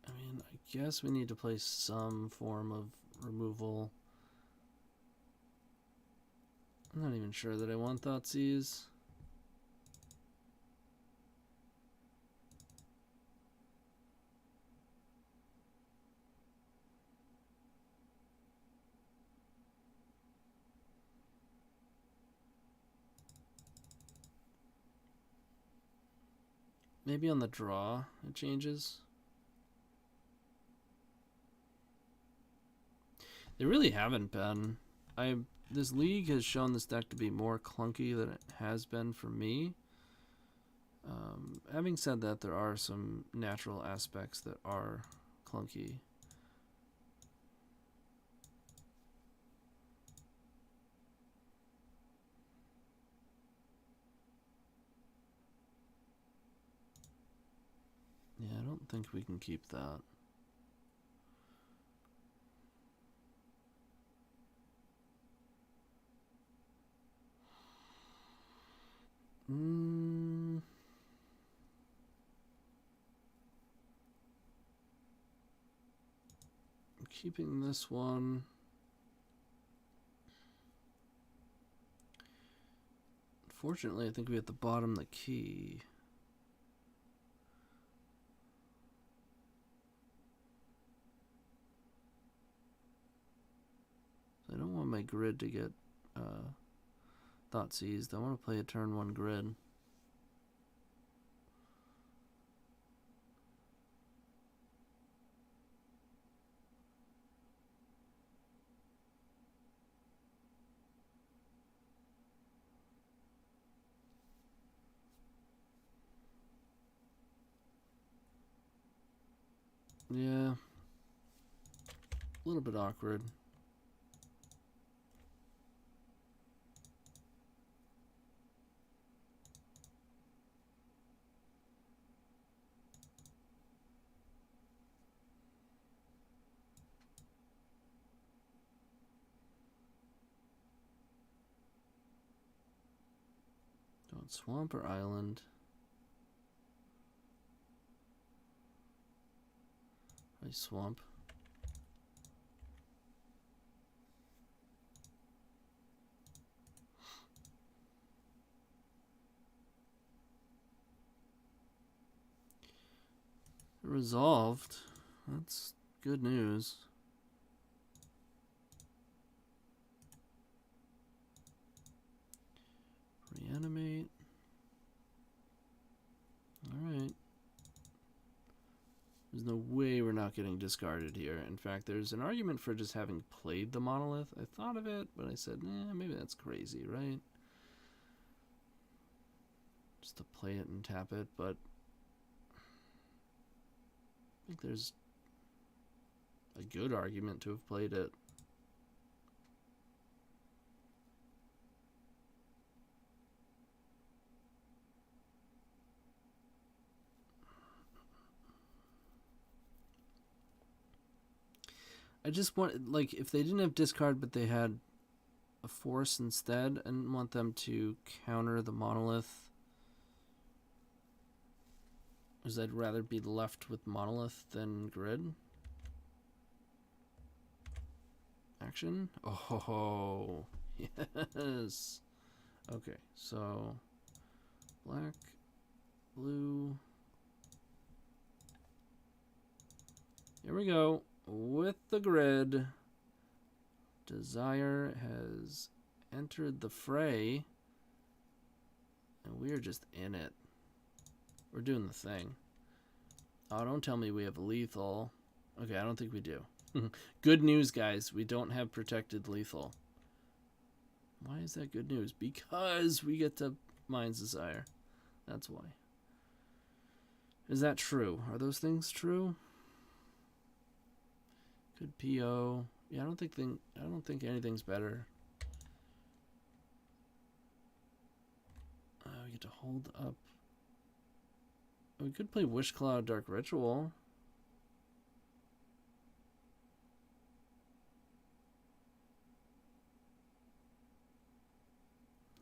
I mean, I guess we need to play some form of removal. I'm not even sure that I want Thoughtseize. Maybe on the draw it changes. They really haven't been. This league has shown this deck to be more clunky than it has been for me. Having said that, there are some natural aspects that are clunky. Yeah, I don't think we can keep that. I'm keeping this one. Fortunately, I think we hit the bottom the key. I don't want my grid to get Thoughtseized. I want to play a turn 1 grid. Yeah. A little bit awkward. Don't swamp or island. I swamp. Resolved. That's good news. Reanimate. Alright. There's no way we're not getting discarded here. In fact, there's an argument for just having played the monolith. I thought of it, but I said, maybe that's crazy, right? Just to play it and tap it, but I think there's a good argument to have played it. I just want, like, if they didn't have discard but they had a force instead, I didn't want them to counter the monolith. Because I'd rather be left with monolith than grid. Action. Oh, Yes. Okay, so black, blue. Here we go. With the grid. Desire has entered the fray. And we are just in it. We're doing the thing. Oh, don't tell me we have lethal. Okay, I don't think we do. Good news, guys. We don't have protected lethal. Why is that good news? Because we get to Mind's Desire. That's why. Is that true? Are those things true? Good PO. Yeah, I don't think anything's better. We get to hold up. We could play Wish Cloud Dark Ritual.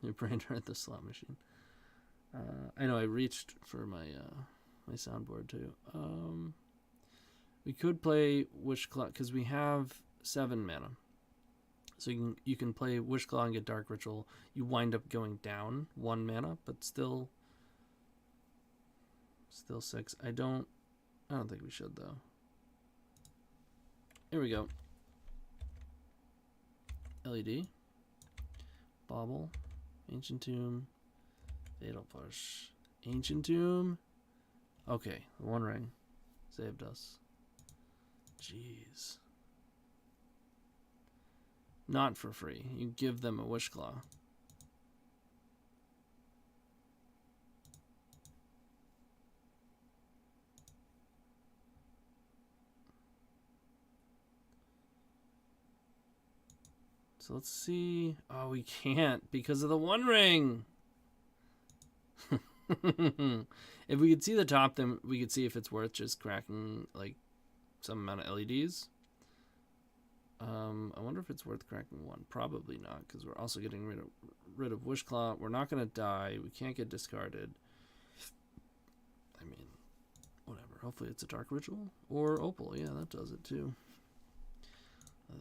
Your brain hurt the slot machine. I know I reached for my my soundboard too. We could play Wish Claw because we have 7 mana, so you can play Wish Claw and get Dark Ritual. You wind up going down 1 mana, but still 6. I don't think we should though. Here we go. LED, Bauble, Ancient Tomb, Fatal Push, Ancient Tomb. Okay, the One Ring saved us. Jeez. Not for free. You give them a Wish Claw. So let's see. Oh, we can't because of the One Ring. If we could see the top, then we could see if it's worth just cracking like some amount of LEDs. I wonder if it's worth cracking 1. Probably not, because we're also getting rid of Wish Claw. We're not going to die. We can't get discarded. I mean, whatever. Hopefully it's a Dark Ritual or Opal. Yeah, that does it too.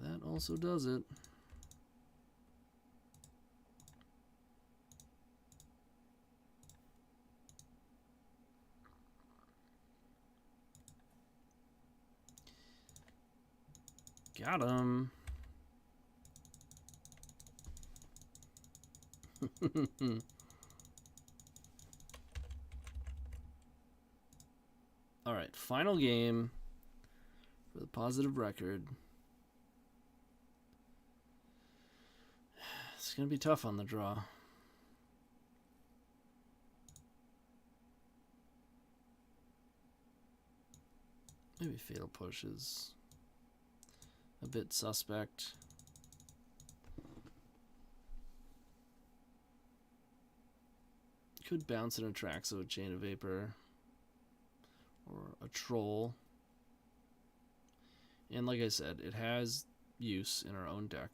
That also does it. Got him. All right, final game for the positive record. It's going to be tough on the draw. Maybe Fatal Push is a bit suspect. Could bounce an Atraxo with Chain of Vapor or a Troll. And like I said, it has use in our own deck.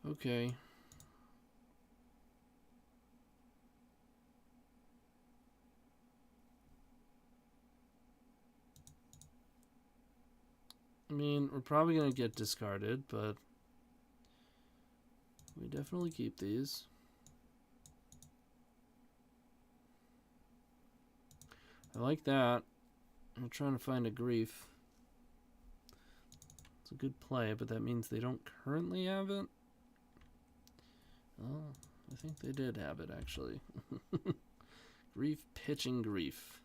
Okay. I mean, we're probably going to get discarded, but we definitely keep these. I like that. I'm trying to find a Grief. It's a good play, but that means they don't currently have it. Oh, I think they did have it, actually. Grief, pitching Grief.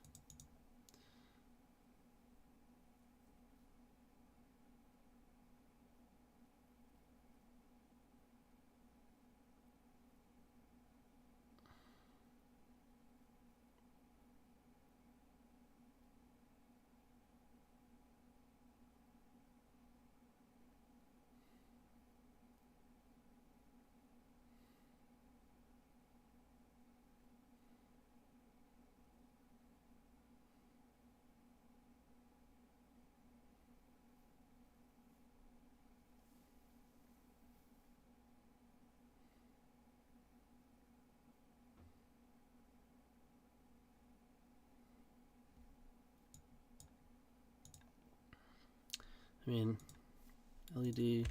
I mean, LED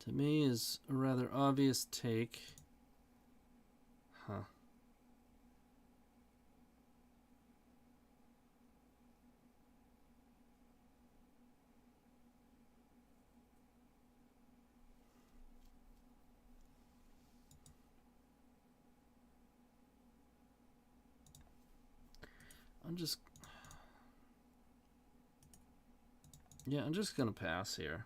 to me is a rather obvious take. Huh. I'm just gonna pass here.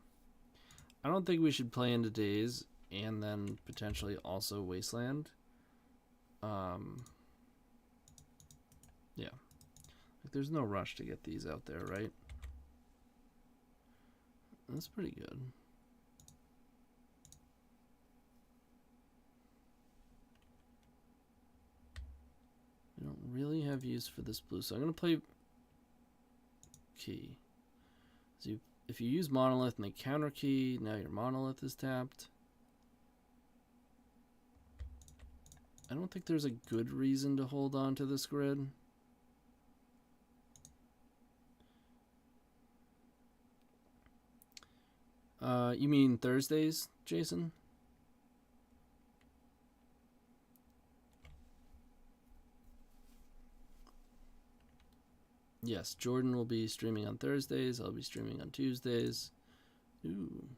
I don't think we should play into Daze and then potentially also Wasteland. Yeah. Like, there's no rush to get these out there, right? That's pretty good. I don't really have use for this blue, so I'm gonna play key. So if you use Monolith and they counter key, now your Monolith is tapped. I don't think there's a good reason to hold on to this grid. You mean Thursdays, Jason? Yes, Jordan will be streaming on Thursdays. I'll be streaming on Tuesdays. Ooh.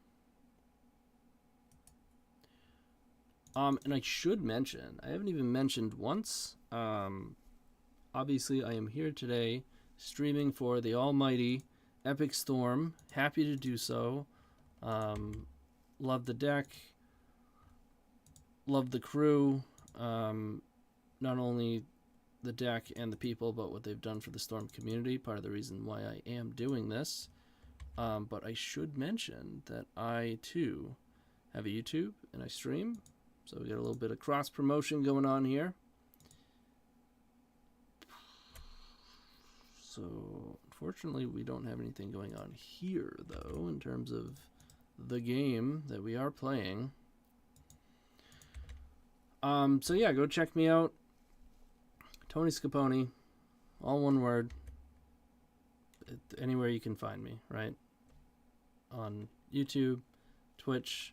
And I should mention, I haven't even mentioned once. Obviously, I am here today streaming for the almighty Epic Storm. Happy to do so. Love the deck. Love the crew. Not only the deck and the people, but what they've done for the Storm community. Part of the reason why I am doing this. But I should mention that I, too, have a YouTube and I stream. So we got a little bit of cross promotion going on here. So unfortunately, we don't have anything going on here, though, in terms of the game that we are playing. So yeah, go check me out. TonyScapone, all one word. Anywhere you can find me, right? On YouTube, Twitch,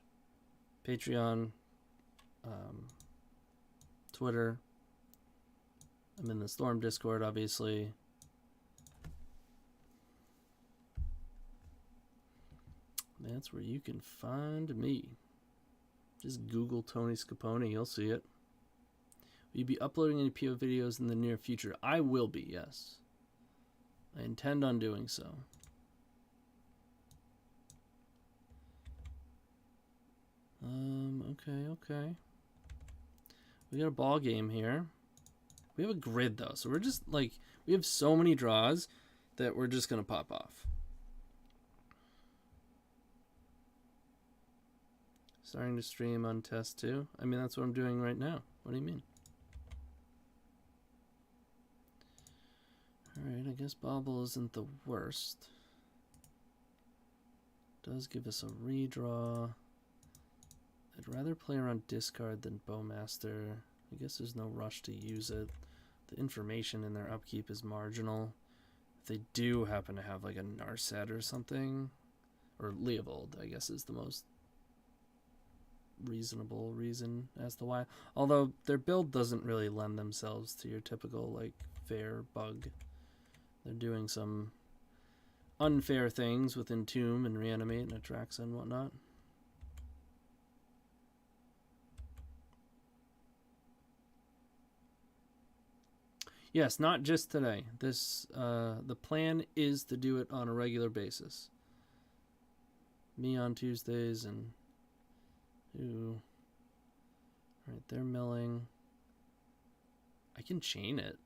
Patreon, Twitter. I'm in the Storm Discord, obviously. That's where you can find me. Just Google TonyScapone, you'll see it. Will you be uploading any PO videos in the near future? I will be, yes. I intend on doing so. Okay. We got a ball game here. We have a grid, though, so we're just, like, we have so many draws that we're just going to pop off. Starting to stream on test 2. I mean, that's what I'm doing right now. What do you mean? Alright, I guess Bobble isn't the worst. Does give us a redraw. I'd rather play around discard than Bowmaster. I guess there's no rush to use it. The information in their upkeep is marginal. If they do happen to have like a Narset or something, or Leovold, I guess is the most reasonable reason as to why. Although their build doesn't really lend themselves to your typical like fair bug. They're doing some unfair things with Entomb and Reanimate and Atraxa and whatnot. Yes, not just today. This the plan is to do it on a regular basis. Me on Tuesdays and ooh. Alright, they're milling. I can chain it.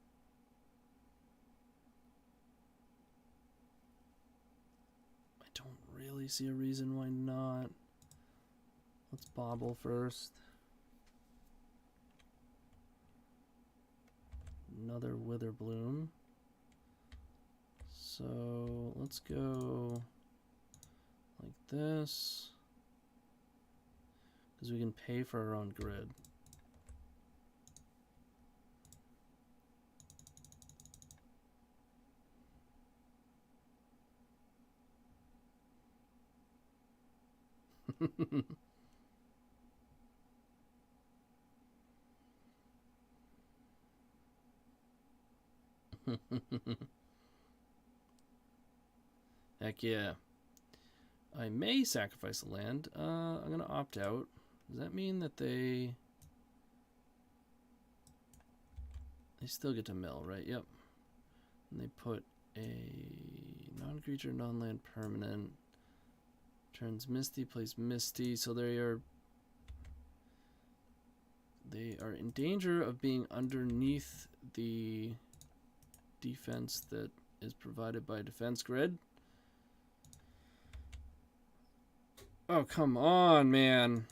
I don't really see a reason why not. Let's bobble first. Another Witherbloom. So let's go like this, because we can pay for our own grid. Heck yeah. I may sacrifice a land. I'm going to opt out. Does that mean that they still get to mill, right? Yep. And they put a non-creature, non-land permanent. Turns Misty, plays Misty. So they are in danger of being underneath the defense that is provided by Defense Grid. Oh, come on, man.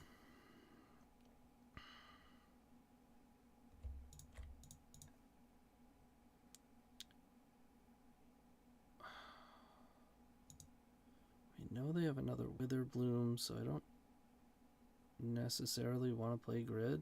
We know they have another Wither Bloom, so I don't necessarily want to play Grid.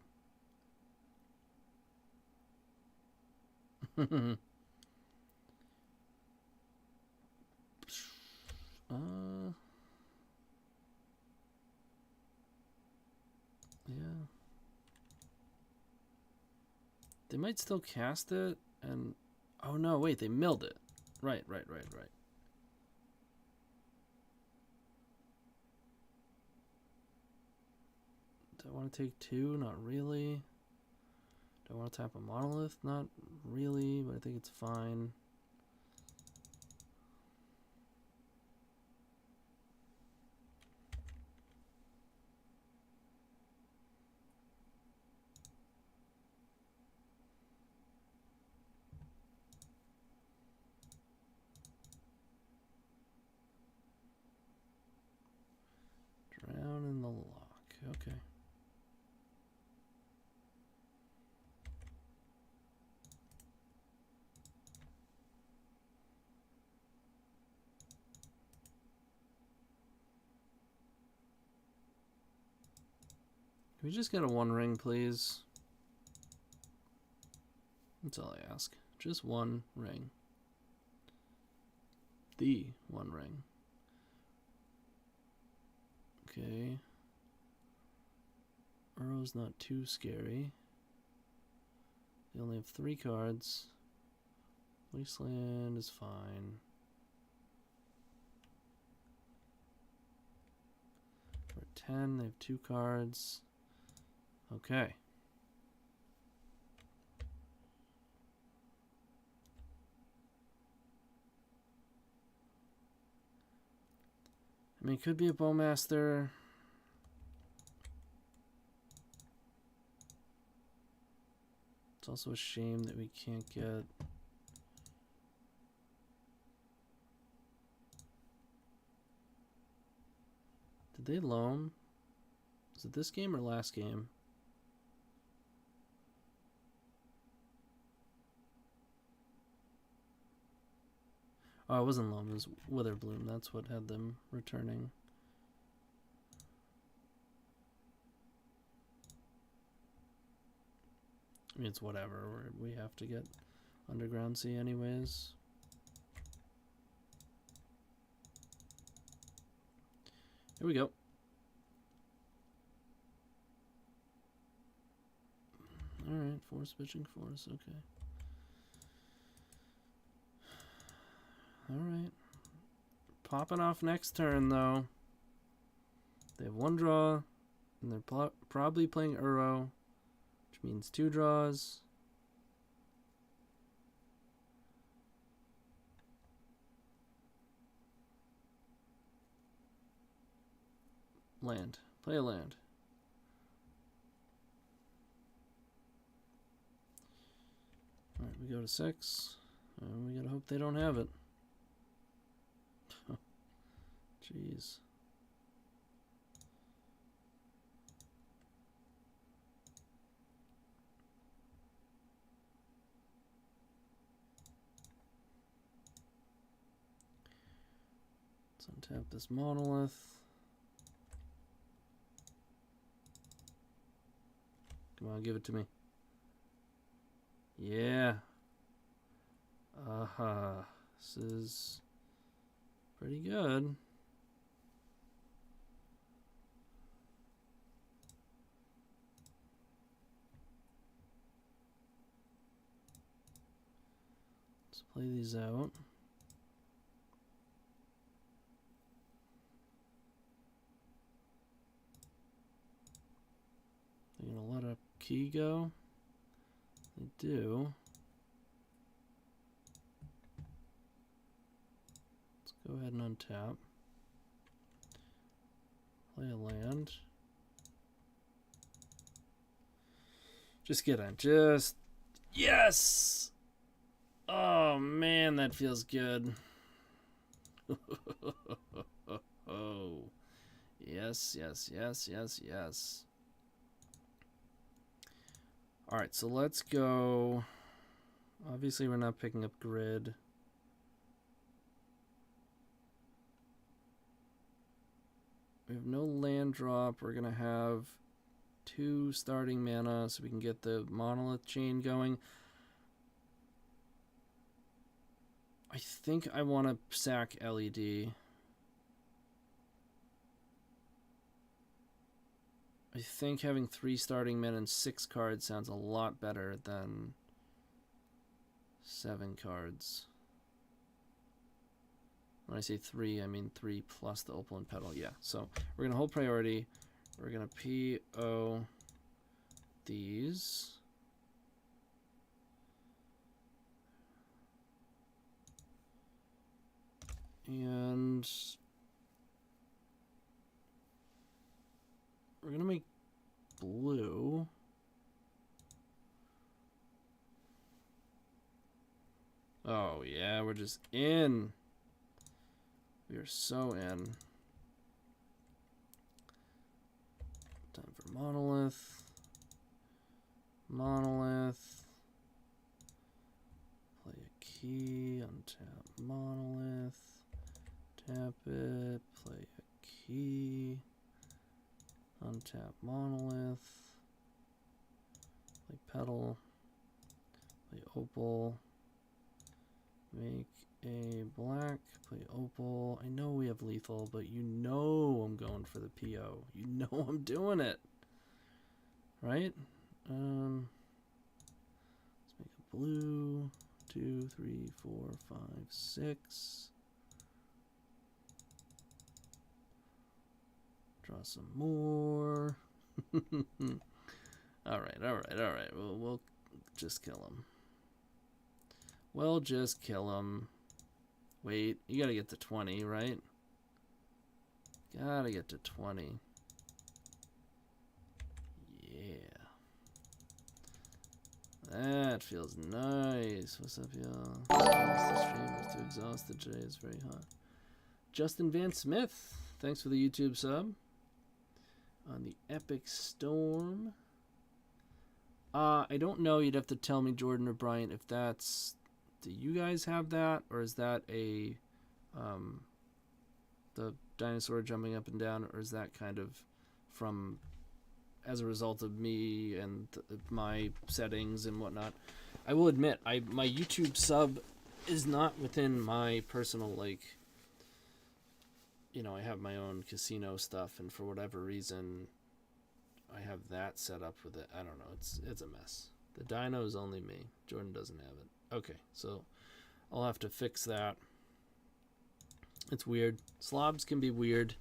Yeah. They might still cast it, and... Oh no, wait, they milled it. Right. Do I want to take 2? Not really. Do I want to tap a Monolith? Not really, but I think it's fine. Drown in the lock. Okay. Can we just get a 1 ring, please? That's all I ask. Just 1 ring. The 1 ring. Okay. Uro's not too scary. They only have 3 cards. Wasteland is fine. For 10, they have 2 cards. Okay. I mean, it could be a Bowmaster. It's also a shame that we can't get... Did they loam? Was it this game or last game? Oh, it wasn't loam, it was Witherbloom. That's what had them returning. I mean, it's whatever. We have to get Underground Sea anyways. Here we go. Alright, Force Pitching Force, okay. Alright. Popping off next turn, though. They have 1 draw, and they're probably playing Uro, which means 2 draws. Land. Play a land. Alright, we go to 6. And we gotta hope they don't have it. Jeez. Let's untap this Monolith. Come on, give it to me. Yeah. This is pretty good. play these out. They're gonna let a key go. They do. Let's go ahead and untap. Play a land. Just get on. Just. Yes! Oh man, that feels good. Oh. Yes, yes, yes, yes, yes. Alright, so let's go. Obviously, we're not picking up grid. We have no land drop. We're going to have 2 starting mana so we can get the monolith chain going. I think I want to sack LED. I think having 3 starting men and 6 cards sounds a lot better than 7 cards. When I say 3, I mean 3 plus the opal and petal. Yeah, so we're going to hold priority. We're going to PO these. And we're going to make blue. Oh, yeah, we're just in. We are so in. Time for monolith. Monolith. Play a key, untap monolith. Tap it, play a key. Untap monolith. Play petal. Play opal. Make a black, play opal. I know we have lethal, but you know I'm going for the PO. You know I'm doing it. Right? Let's make a blue. 2, 3, 4, 5, 6. Draw some more. Alright. We'll just kill him. Well, just kill him. Wait, you gotta get to 20, right? Gotta get to 20. Yeah. That feels nice. What's up, y'all? The stream is too exhausted today. It's very hot. Justin Van Smith, thanks for the YouTube sub. On the Epic Storm. I don't know. You'd have to tell me, Jordan or Bryant, if that's... Do you guys have that, or is that a the dinosaur jumping up and down, or is that kind of from as a result of me and my settings and whatnot? I will admit, my YouTube sub is not within my personal, like, you know, I have my own casino stuff, and for whatever reason, I have that set up with it. I don't know. It's a mess. The dino is only me. Jordan doesn't have it. Okay, so I'll have to fix that. It's weird. Slobs can be weird.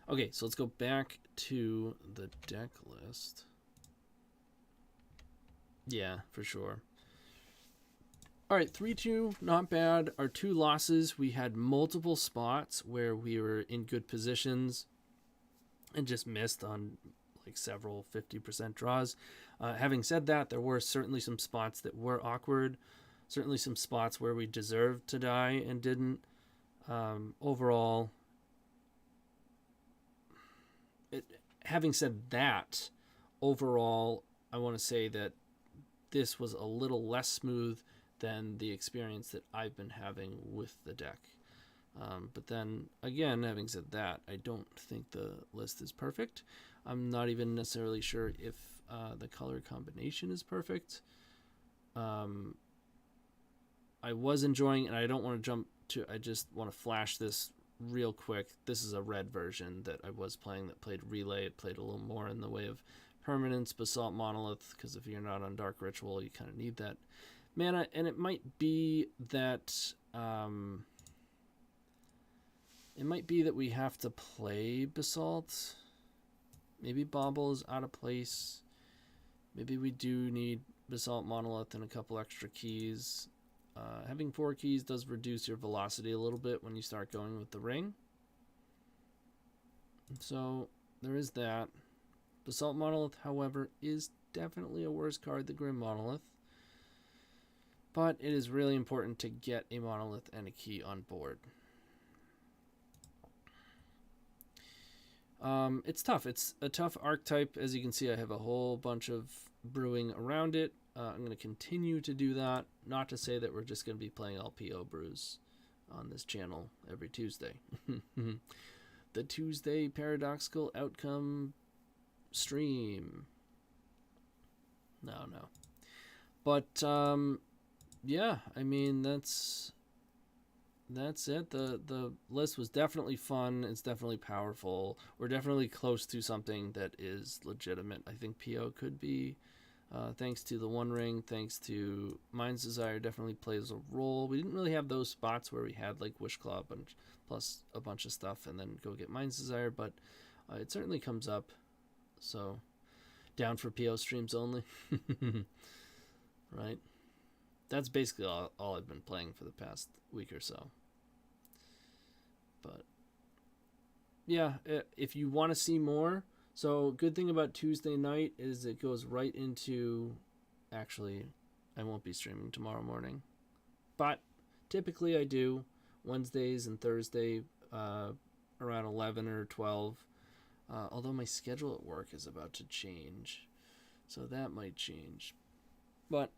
Okay, so let's go back to the deck list. Yeah, for sure. All right, 3-2, not bad. Our 2 losses, we had multiple spots where we were in good positions and just missed on like several 50% draws. Having said that, there were certainly some spots that were awkward. Certainly some spots where we deserved to die and didn't. Overall, having said that, overall, I want to say that this was a little less smooth than the experience that I've been having with the deck. But then, again, having said that, I don't think the list is perfect. I'm not even necessarily sure if the color combination is perfect. I was enjoying, and I don't want to jump to, I just want to flash this real quick. This is a red version that I was playing that played Relay. It played a little more in the way of permanence, Basalt Monolith, because if you're not on Dark Ritual, you kind of need that mana, and it might be that we have to play Basalt. Maybe Bauble is out of place. Maybe we do need Basalt Monolith and a couple extra keys. Having 4 keys does reduce your velocity a little bit when you start going with the ring. So there is that. Basalt Monolith, however, is definitely a worse card than Grim Monolith. But it is really important to get a Monolith and a key on board. It's tough. It's a tough archetype. As you can see, I have a whole bunch of brewing around it. I'm going to continue to do that. Not to say that we're just going to be playing LPO brews on this channel every Tuesday. The Tuesday Paradoxical Outcome Stream. No. But, yeah, I mean, that's it. The list was definitely fun. It's definitely powerful. We're definitely close to something that is legitimate. I think PO could be, thanks to the One Ring, thanks to Mind's Desire, definitely plays a role. We didn't really have those spots where we had like Wish Claw plus a bunch of stuff and then go get Mind's Desire, but it certainly comes up. So down for PO streams only. Right? That's basically all I've been playing for the past week or so. But yeah, if you want to see more, so good thing about Tuesday night is it goes right into, actually, I won't be streaming tomorrow morning, but typically I do Wednesdays and Thursday around 11 or 12, although my schedule at work is about to change, so that might change, but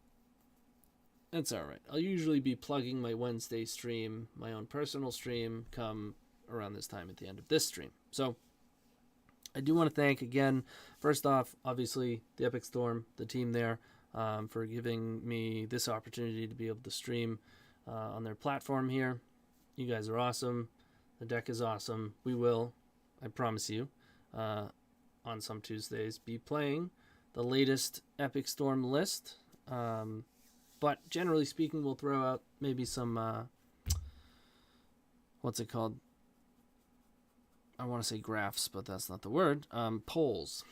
that's all right. I'll usually be plugging my Wednesday stream, my own personal stream, come around this time at the end of this stream. So I do want to thank again, first off, obviously, the Epic Storm, the team there, for giving me this opportunity to be able to stream on their platform here. You guys are awesome. The deck is awesome. We will, I promise you, on some Tuesdays, be playing the latest Epic Storm list. But generally speaking, we'll throw out maybe some, what's it called? I want to say graphs, but that's not the word. Polls.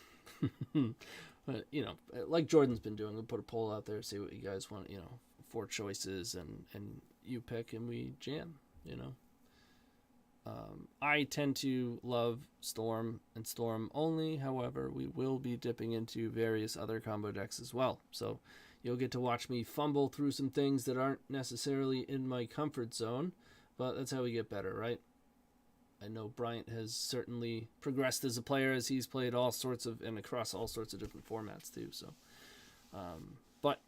But, you know, like Jordan's been doing, we'll put a poll out there, see what you guys want, you know, 4 choices, and you pick and we jam, you know. I tend to love Storm and Storm only. However, we will be dipping into various other combo decks as well. So you'll get to watch me fumble through some things that aren't necessarily in my comfort zone, but that's how we get better, right? I know Bryant has certainly progressed as a player as he's played all sorts of, and across all sorts of different formats too. So, but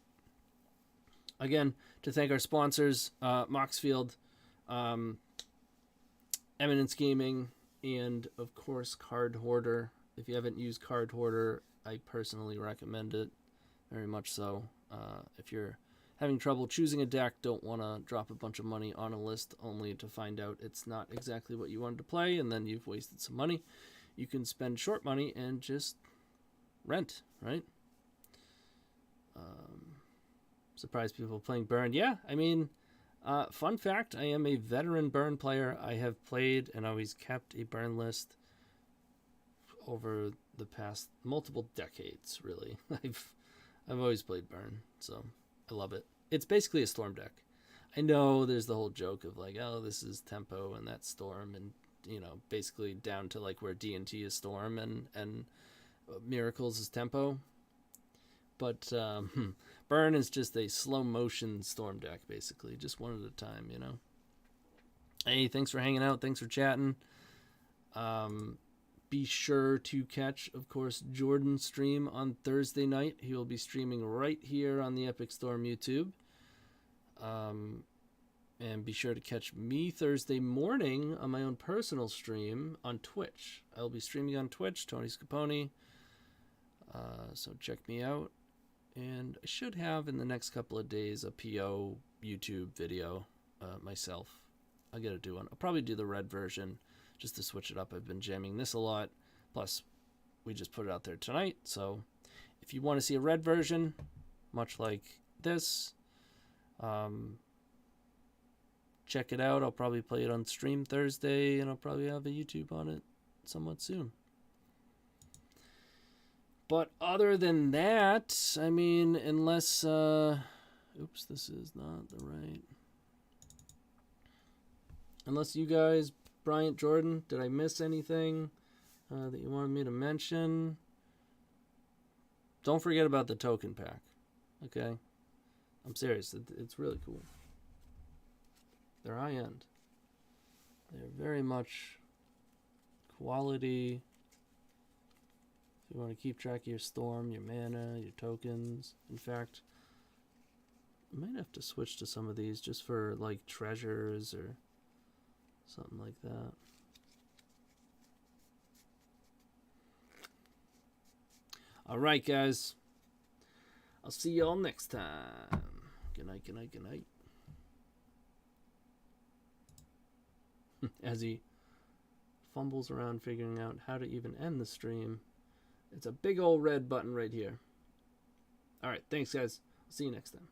again, to thank our sponsors, Moxfield, Eminence Gaming, and of course Card Hoarder. If you haven't used Card Hoarder, I personally recommend it very much so. If you're having trouble choosing a deck, don't want to drop a bunch of money on a list only to find out it's not exactly what you wanted to play and then you've wasted some money, you can spend short money and just rent, right? Surprised people playing Burn. Yeah, I mean, fun fact, I am a veteran Burn player. I have played and always kept a Burn list over the past multiple decades, really. I've always played Burn, so I love it. It's basically a Storm deck. I know there's the whole joke of like, oh, this is Tempo and that's Storm, and you know, basically down to like where D&T is Storm and Miracles is Tempo. But Burn is just a slow motion Storm deck, basically, just one at a time, you know. Hey, thanks for hanging out. Thanks for chatting. Be sure to catch, of course, Jordan's stream on Thursday night. He will be streaming right here on the Epic Storm YouTube. And be sure to catch me Thursday morning on my own personal stream on Twitch. I'll be streaming on Twitch, TonyScapone. So check me out. And I should have in the next couple of days a PO YouTube video myself. I'll get to do one. I'll probably do the red version just to switch it up. I've been jamming this a lot. Plus, we just put it out there tonight. So if you want to see a red version, much like this, Check it out. I'll probably play it on stream Thursday, and I'll probably have a YouTube on it somewhat soon. But other than that, I mean, unless... oops, this is not the right... Unless you guys, Bryant, Jordan, did I miss anything that you wanted me to mention? Don't forget about the token pack, okay? I'm serious. It's really cool. They're high-end. They're very much quality. If you want to keep track of your storm, your mana, your tokens. In fact, I might have to switch to some of these just for, like, treasures or something like that. Alright, guys. I'll see y'all next time. Good night, good night, good night. As he fumbles around figuring out how to even end the stream, it's a big old red button right here. Alright, thanks, guys. I'll see you next time.